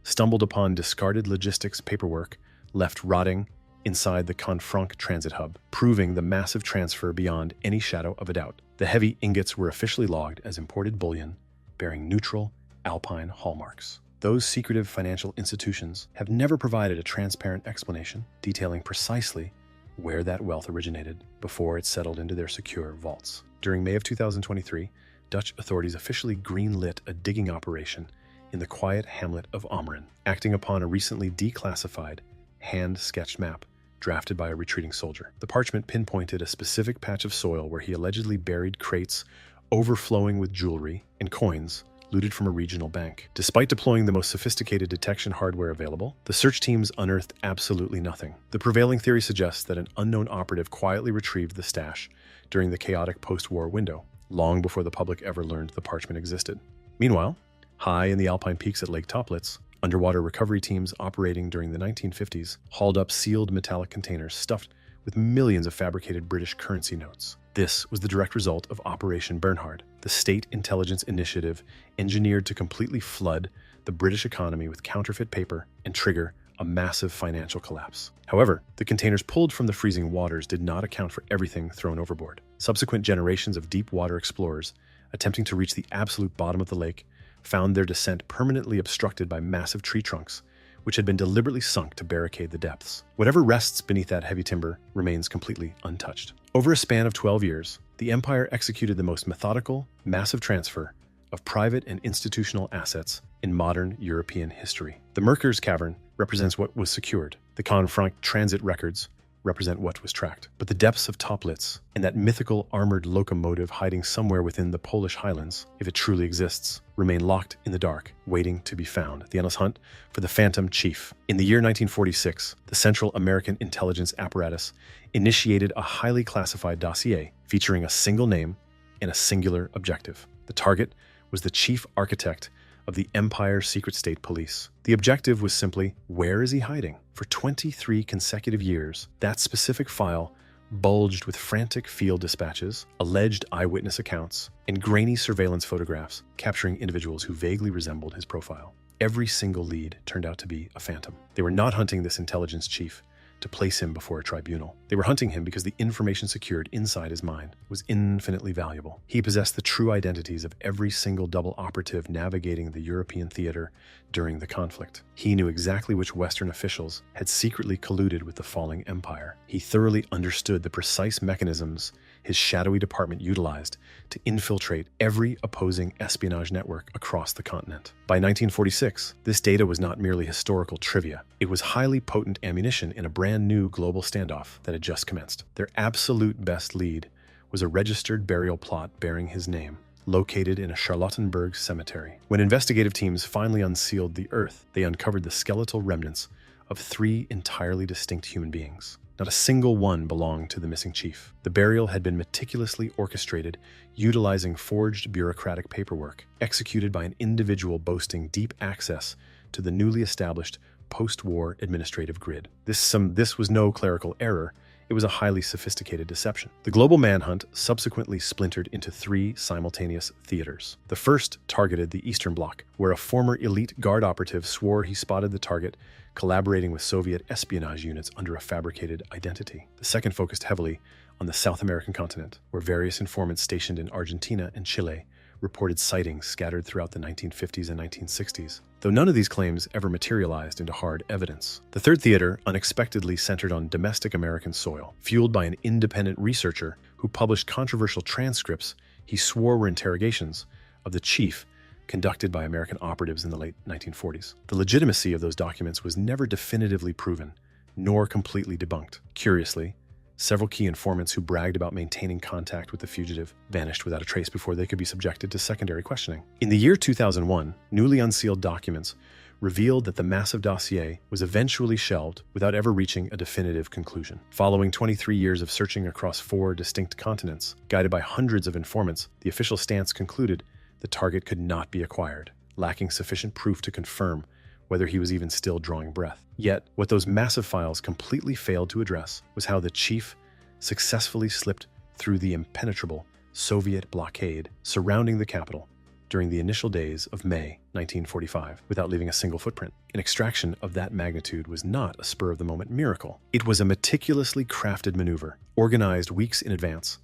stumbled upon discarded logistics paperwork left rotting inside the Canfranc transit hub, proving the massive transfer beyond any shadow of a doubt. The heavy ingots were officially logged as imported bullion, bearing neutral alpine hallmarks. Those secretive financial institutions have never provided a transparent explanation detailing precisely where that wealth originated before it settled into their secure vaults. During May of 2023, Dutch authorities officially greenlit a digging operation in the quiet hamlet of Omeren, acting upon a recently declassified, hand-sketched map drafted by a retreating soldier. The parchment pinpointed a specific patch of soil where he allegedly buried crates overflowing with jewelry and coins looted from a regional bank. Despite deploying the most sophisticated detection hardware available, the search teams unearthed absolutely nothing. The prevailing theory suggests that an unknown operative quietly retrieved the stash during the chaotic post-war window, long before the public ever learned the parchment existed. Meanwhile, high in the alpine peaks at Lake Toplitz, underwater recovery teams operating during the 1950s hauled up sealed metallic containers stuffed with millions of fabricated British currency notes. This was the direct result of Operation Bernhard, the state intelligence initiative engineered to completely flood the British economy with counterfeit paper and trigger a massive financial collapse. However, the containers pulled from the freezing waters did not account for everything thrown overboard. Subsequent generations of deep water explorers attempting to reach the absolute bottom of the lake found their descent permanently obstructed by massive tree trunks, which had been deliberately sunk to barricade the depths. Whatever rests beneath that heavy timber remains completely untouched. Over a span of 12 years, the empire executed the most methodical, massive transfer of private and institutional assets in modern European history. The Merkers cavern represents what was secured. The Confranc transit records represent what was tracked. But the depths of Toplitz and that mythical armored locomotive hiding somewhere within the Polish highlands, if it truly exists, remain locked in the dark, waiting to be found. The endless hunt for the Phantom Chief. In the year 1946, the Central American Intelligence Apparatus initiated a highly classified dossier featuring a single name and a singular objective. The target was the chief architect of the Empire's secret state police. The objective was simply, where is he hiding? For 23 consecutive years, that specific file bulged with frantic field dispatches, alleged eyewitness accounts, and grainy surveillance photographs capturing individuals who vaguely resembled his profile. Every single lead turned out to be a phantom. They were not hunting this intelligence chief to place him before a tribunal. They were hunting him because the information secured inside his mind was infinitely valuable. He possessed the true identities of every single double operative navigating the European theater during the conflict. He knew exactly which Western officials had secretly colluded with the falling empire. He thoroughly understood the precise mechanisms his shadowy department utilized to infiltrate every opposing espionage network across the continent. By 1946, this data was not merely historical trivia. It was highly potent ammunition in a brand new global standoff that had just commenced. Their absolute best lead was a registered burial plot bearing his name, located in a Charlottenburg cemetery. When investigative teams finally unsealed the earth, they uncovered the skeletal remnants of 3 entirely distinct human beings. Not a single one belonged to the missing chief. The burial had been meticulously orchestrated, utilizing forged bureaucratic paperwork, executed by an individual boasting deep access to the newly established post-war administrative grid. This was no clerical error. It was a highly sophisticated deception. The global manhunt subsequently splintered into 3 simultaneous theaters. The first targeted the Eastern Bloc, where a former elite guard operative swore he spotted the target collaborating with Soviet espionage units under a fabricated identity. The second focused heavily on the South American continent, where various informants stationed in Argentina and Chile reported sightings scattered throughout the 1950s and 1960s, though none of these claims ever materialized into hard evidence. The third theater unexpectedly centered on domestic American soil, fueled by an independent researcher who published controversial transcripts he swore were interrogations of the chief conducted by American operatives in the late 1940s. The legitimacy of those documents was never definitively proven, nor completely debunked. Curiously, several key informants who bragged about maintaining contact with the fugitive vanished without a trace before they could be subjected to secondary questioning. In the year 2001, newly unsealed documents revealed that the massive dossier was eventually shelved without ever reaching a definitive conclusion. Following 23 years of searching across 4 distinct continents, guided by hundreds of informants, the official stance concluded the target could not be acquired, lacking sufficient proof to confirm whether he was even still drawing breath. Yet, what those massive files completely failed to address was how the chief successfully slipped through the impenetrable Soviet blockade surrounding the capital during the initial days of May 1945 without leaving a single footprint. An extraction of that magnitude was not a spur-of-the-moment miracle. It was a meticulously crafted maneuver, organized weeks in advance,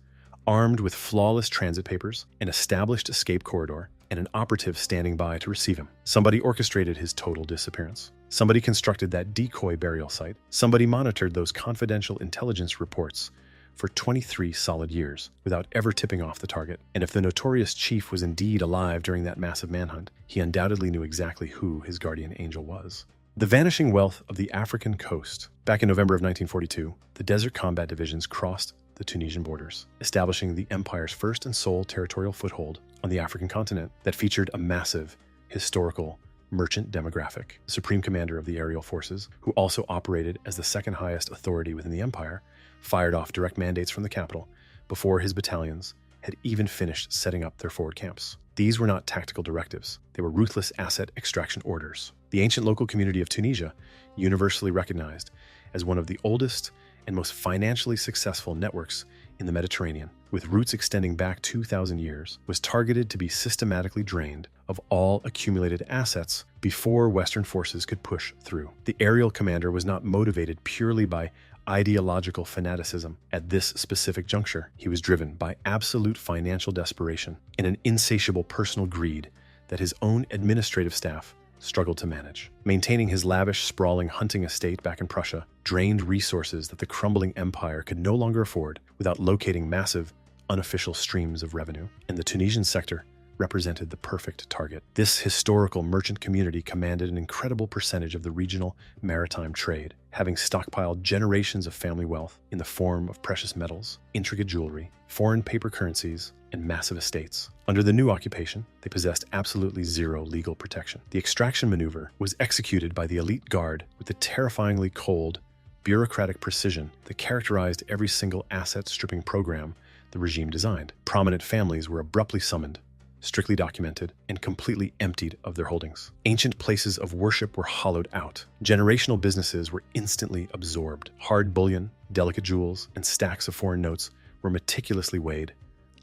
armed with flawless transit papers, an established escape corridor, and an operative standing by to receive him. Somebody orchestrated his total disappearance. Somebody constructed that decoy burial site. Somebody monitored those confidential intelligence reports for 23 solid years without ever tipping off the target. And if the notorious chief was indeed alive during that massive manhunt, he undoubtedly knew exactly who his guardian angel was. The vanishing wealth of the African coast. Back in November of 1942, the Desert Combat Divisions crossed the Tunisian borders, establishing the empire's first and sole territorial foothold on the African continent that featured a massive, historical, merchant demographic. The supreme commander of the aerial forces, who also operated as the second highest authority within the empire, fired off direct mandates from the capital before his battalions had even finished setting up their forward camps. These were not tactical directives. They were ruthless asset extraction orders. The ancient local community of Tunisia, universally recognized as one of the oldest and most financially successful networks in the Mediterranean, with roots extending back 2,000 years, was targeted to be systematically drained of all accumulated assets before Western forces could push through. The aerial commander was not motivated purely by ideological fanaticism at this specific juncture. He was driven by absolute financial desperation and an insatiable personal greed that his own administrative staff struggled to manage. Maintaining his lavish, sprawling hunting estate back in Prussia drained resources that the crumbling empire could no longer afford without locating massive, unofficial streams of revenue. And the Tunisian sector represented the perfect target. This historical merchant community commanded an incredible percentage of the regional maritime trade, having stockpiled generations of family wealth in the form of precious metals, intricate jewelry, foreign paper currencies, and massive estates. Under the new occupation, they possessed absolutely zero legal protection. The extraction maneuver was executed by the elite guard with the terrifyingly cold, bureaucratic precision that characterized every single asset-stripping program the regime designed. Prominent families were abruptly summoned, strictly documented, and completely emptied of their holdings. Ancient places of worship were hollowed out. Generational businesses were instantly absorbed. Hard bullion, delicate jewels, and stacks of foreign notes were meticulously weighed,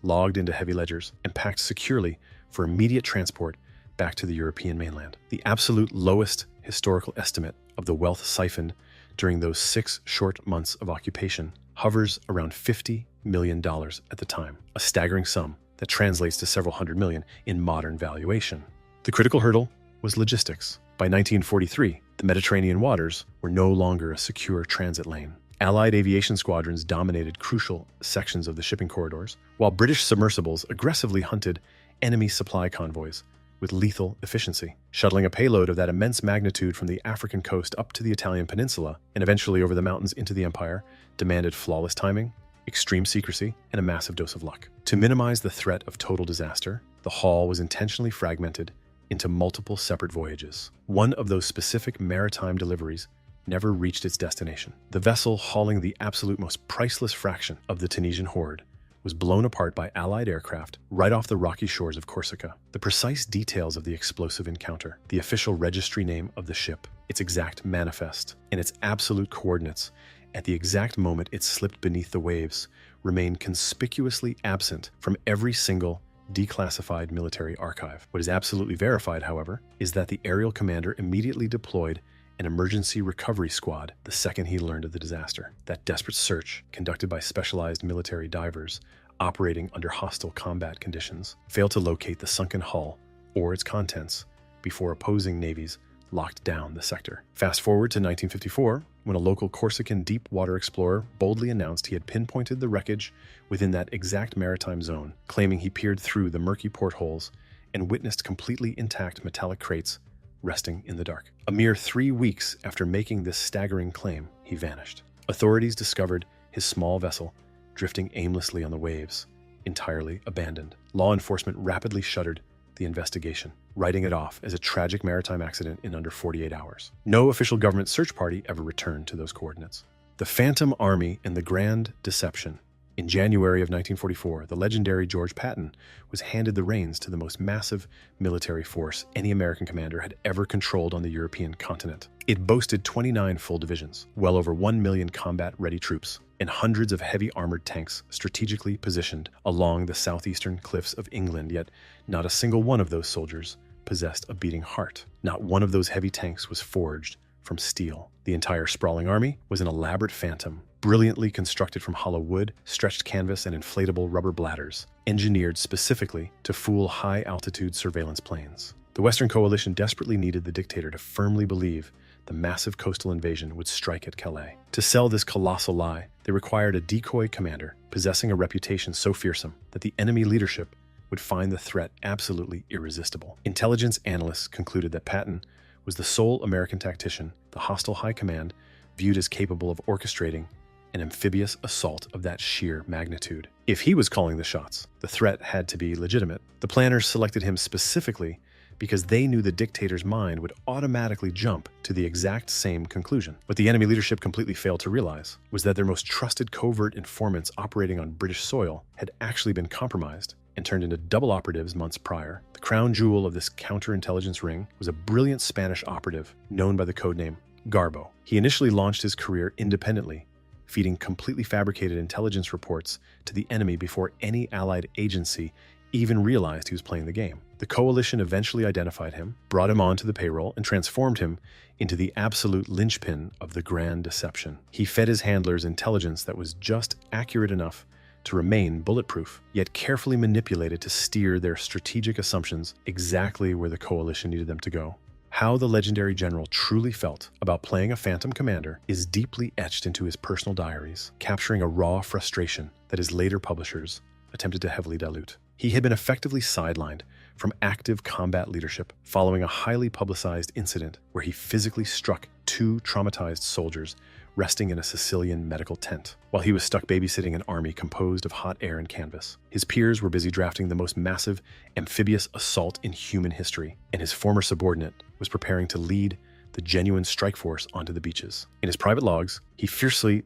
logged into heavy ledgers, and packed securely for immediate transport back to the European mainland. The absolute lowest historical estimate of the wealth siphoned during those 6 short months of occupation hovers around $50 million at the time, a staggering sum that translates to several hundred million in modern valuation. The critical hurdle was logistics. By 1943, the Mediterranean waters were no longer a secure transit lane. Allied aviation squadrons dominated crucial sections of the shipping corridors, while British submersibles aggressively hunted enemy supply convoys with lethal efficiency. Shuttling a payload of that immense magnitude from the African coast up to the Italian peninsula and eventually over the mountains into the empire demanded flawless timing, extreme secrecy, and a massive dose of luck. To minimize the threat of total disaster, the haul was intentionally fragmented into multiple separate voyages. One of those specific maritime deliveries never reached its destination. The vessel hauling the absolute most priceless fraction of the Tunisian hoard was blown apart by Allied aircraft right off the rocky shores of Corsica. The precise details of the explosive encounter, the official registry name of the ship, its exact manifest, and its absolute coordinates at the exact moment it slipped beneath the waves remain conspicuously absent from every single declassified military archive. What is absolutely verified, however, is that the aerial commander immediately deployed an emergency recovery squad the second he learned of the disaster. That desperate search, conducted by specialized military divers operating under hostile combat conditions, failed to locate the sunken hull or its contents before opposing navies locked down the sector. Fast forward to 1954, when a local Corsican deep water explorer boldly announced he had pinpointed the wreckage within that exact maritime zone, claiming he peered through the murky portholes and witnessed completely intact metallic crates resting in the dark. A mere 3 weeks after making this staggering claim, he vanished. Authorities discovered his small vessel drifting aimlessly on the waves, entirely abandoned. Law enforcement rapidly shuttered the investigation, writing it off as a tragic maritime accident in under 48 hours. No official government search party ever returned to those coordinates. The Phantom Army and the Grand Deception. In January of 1944, the legendary George Patton was handed the reins to the most massive military force any American commander had ever controlled on the European continent. It boasted 29 full divisions, well over 1 million combat-ready troops, and hundreds of heavy armored tanks strategically positioned along the southeastern cliffs of England, yet not a single one of those soldiers possessed a beating heart. Not one of those heavy tanks was forged from steel. The entire sprawling army was an elaborate phantom, brilliantly constructed from hollow wood, stretched canvas, and inflatable rubber bladders, engineered specifically to fool high-altitude surveillance planes. The Western coalition desperately needed the dictator to firmly believe the massive coastal invasion would strike at Calais. To sell this colossal lie, they required a decoy commander possessing a reputation so fearsome that the enemy leadership would find the threat absolutely irresistible. Intelligence analysts concluded that Patton was the sole American tactician the hostile high command viewed as capable of orchestrating an amphibious assault of that sheer magnitude. If he was calling the shots, the threat had to be legitimate. The planners selected him specifically because they knew the dictator's mind would automatically jump to the exact same conclusion. What the enemy leadership completely failed to realize was that their most trusted covert informants operating on British soil had actually been compromised and turned into double operatives months prior. The crown jewel of this counterintelligence ring was a brilliant Spanish operative known by the codename Garbo. He initially launched his career independently, feeding completely fabricated intelligence reports to the enemy before any Allied agency even realized he was playing the game. The coalition eventually identified him, brought him onto the payroll, and transformed him into the absolute linchpin of the Grand Deception. He fed his handlers intelligence that was just accurate enough to remain bulletproof, yet carefully manipulated to steer their strategic assumptions exactly where the coalition needed them to go. How the legendary general truly felt about playing a Phantom Commander is deeply etched into his personal diaries, capturing a raw frustration that his later publishers attempted to heavily dilute. He had been effectively sidelined from active combat leadership following a highly publicized incident where he physically struck 2 traumatized soldiers resting in a Sicilian medical tent while he was stuck babysitting an army composed of hot air and canvas. His peers were busy drafting the most massive amphibious assault in human history, and his former subordinate was preparing to lead the genuine strike force onto the beaches. In his private logs, he fiercely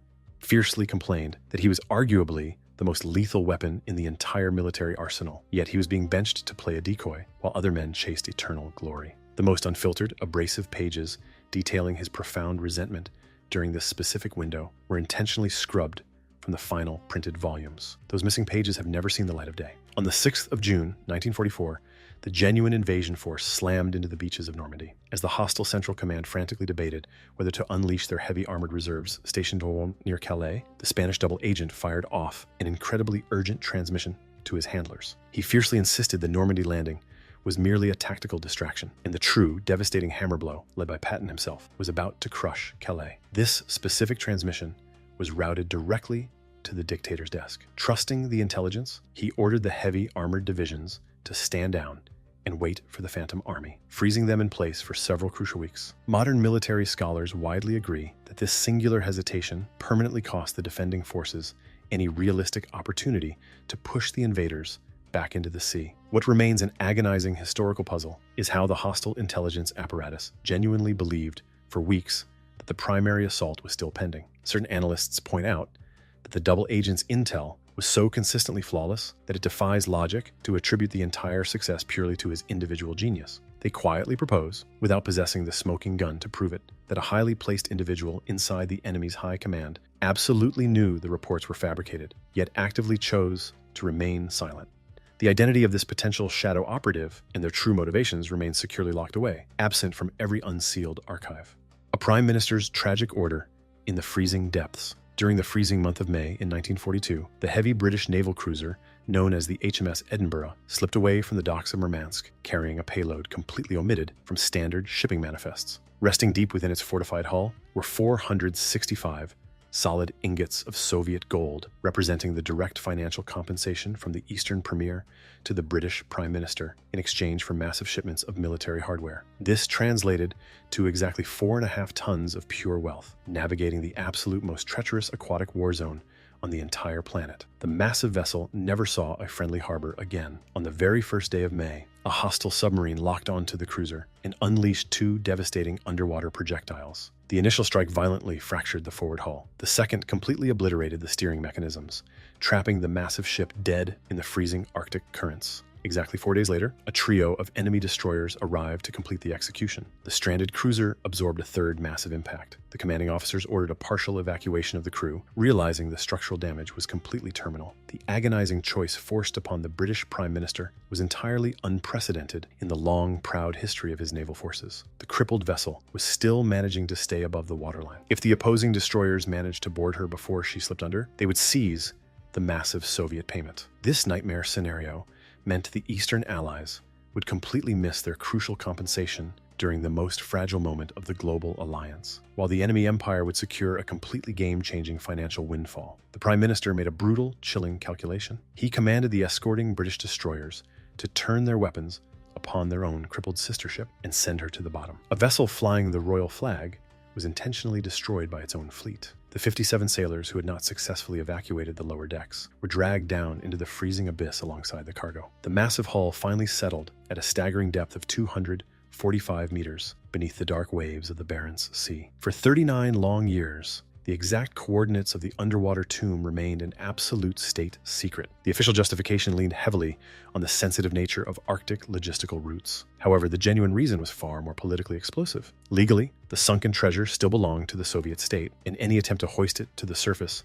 complained that he was arguably the most lethal weapon in the entire military arsenal, yet he was being benched to play a decoy while other men chased eternal glory. The most unfiltered, abrasive pages detailing his profound resentment during this specific window were intentionally scrubbed from the final printed volumes. Those missing pages have never seen the light of day. On the 6th of June, 1944, the genuine invasion force slammed into the beaches of Normandy. As the hostile Central Command frantically debated whether to unleash their heavy armored reserves stationed near Calais, the Spanish double agent fired off an incredibly urgent transmission to his handlers. He fiercely insisted the Normandy landing was merely a tactical distraction, and the true, devastating hammer blow, led by Patton himself, was about to crush Calais. This specific transmission was routed directly to the dictator's desk. Trusting the intelligence, he ordered the heavy armored divisions to stand down and wait for the Phantom Army, freezing them in place for several crucial weeks. Modern military scholars widely agree that this singular hesitation permanently cost the defending forces any realistic opportunity to push the invaders back into the sea. What remains an agonizing historical puzzle is how the hostile intelligence apparatus genuinely believed for weeks that the primary assault was still pending. Certain analysts point out that the double agent's intel was so consistently flawless that it defies logic to attribute the entire success purely to his individual genius. They quietly propose, without possessing the smoking gun to prove it, that a highly placed individual inside the enemy's high command absolutely knew the reports were fabricated, yet actively chose to remain silent. The identity of this potential shadow operative and their true motivations remain securely locked away, absent from every unsealed archive. A prime minister's tragic order in the freezing depths. During the freezing month of May in 1942, the heavy British naval cruiser known as the HMS Edinburgh slipped away from the docks of Murmansk, carrying a payload completely omitted from standard shipping manifests. Resting deep within its fortified hull were 465 solid ingots of Soviet gold, representing the direct financial compensation from the Eastern Premier to the British Prime Minister in exchange for massive shipments of military hardware. This translated to exactly 4.5 tons of pure wealth, navigating the absolute most treacherous aquatic war zone on the entire planet. The massive vessel never saw a friendly harbor again. On the very first day of May, a hostile submarine locked onto the cruiser and unleashed 2 devastating underwater projectiles. The initial strike violently fractured the forward hull. The second completely obliterated the steering mechanisms, trapping the massive ship dead in the freezing Arctic currents. Exactly 4 days later, a trio of enemy destroyers arrived to complete the execution. The stranded cruiser absorbed a third massive impact. The commanding officers ordered a partial evacuation of the crew, realizing the structural damage was completely terminal. The agonizing choice forced upon the British Prime Minister was entirely unprecedented in the long, proud history of his naval forces. The crippled vessel was still managing to stay above the waterline. If the opposing destroyers managed to board her before she slipped under, they would seize the massive Soviet payment. This nightmare scenario meant the Eastern Allies would completely miss their crucial compensation during the most fragile moment of the global alliance, while the enemy empire would secure a completely game-changing financial windfall. The Prime Minister made a brutal, chilling calculation. He commanded the escorting British destroyers to turn their weapons upon their own crippled sister ship and send her to the bottom. A vessel flying the royal flag was intentionally destroyed by its own fleet. The 57 sailors who had not successfully evacuated the lower decks were dragged down into the freezing abyss alongside the cargo. The massive hull finally settled at a staggering depth of 245 meters beneath the dark waves of the Barents Sea. For 39 long years, the exact coordinates of the underwater tomb remained an absolute state secret. The official justification leaned heavily on the sensitive nature of Arctic logistical routes. However, the genuine reason was far more politically explosive. Legally, the sunken treasure still belonged to the Soviet state, and any attempt to hoist it to the surface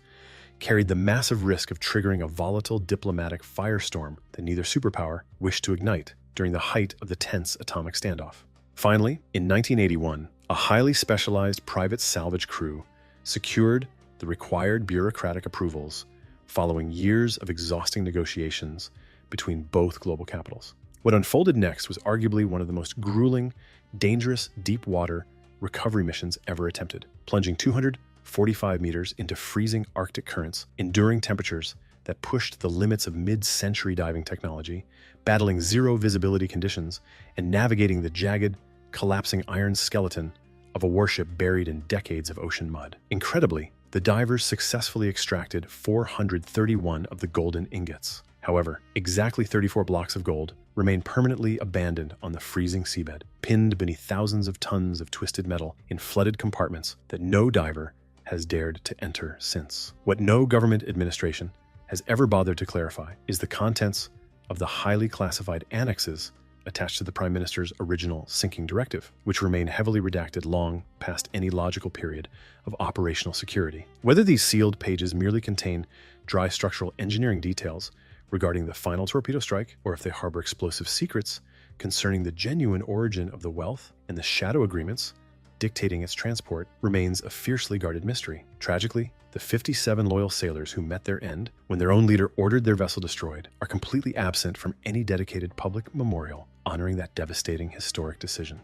carried the massive risk of triggering a volatile diplomatic firestorm that neither superpower wished to ignite during the height of the tense atomic standoff. Finally, in 1981, a highly specialized private salvage crew secured the required bureaucratic approvals following years of exhausting negotiations between both global capitals. What unfolded next was arguably one of the most grueling, dangerous deep water recovery missions ever attempted, plunging 245 meters into freezing Arctic currents, enduring temperatures that pushed the limits of mid-century diving technology, battling zero visibility conditions, and navigating the jagged, collapsing iron skeleton of a warship buried in decades of ocean mud. Incredibly, the divers successfully extracted 431 of the golden ingots. However, exactly 34 blocks of gold remain permanently abandoned on the freezing seabed, pinned beneath thousands of tons of twisted metal in flooded compartments that no diver has dared to enter since. What no government administration has ever bothered to clarify is the contents of the highly classified annexes attached to the Prime Minister's original sinking directive, which remain heavily redacted long past any logical period of operational security. Whether these sealed pages merely contain dry structural engineering details regarding the final torpedo strike, or if they harbor explosive secrets concerning the genuine origin of the wealth and the shadow agreements dictating its transport, remains a fiercely guarded mystery. Tragically, the 57 loyal sailors who met their end when their own leader ordered their vessel destroyed are completely absent from any dedicated public memorial honoring that devastating historic decision.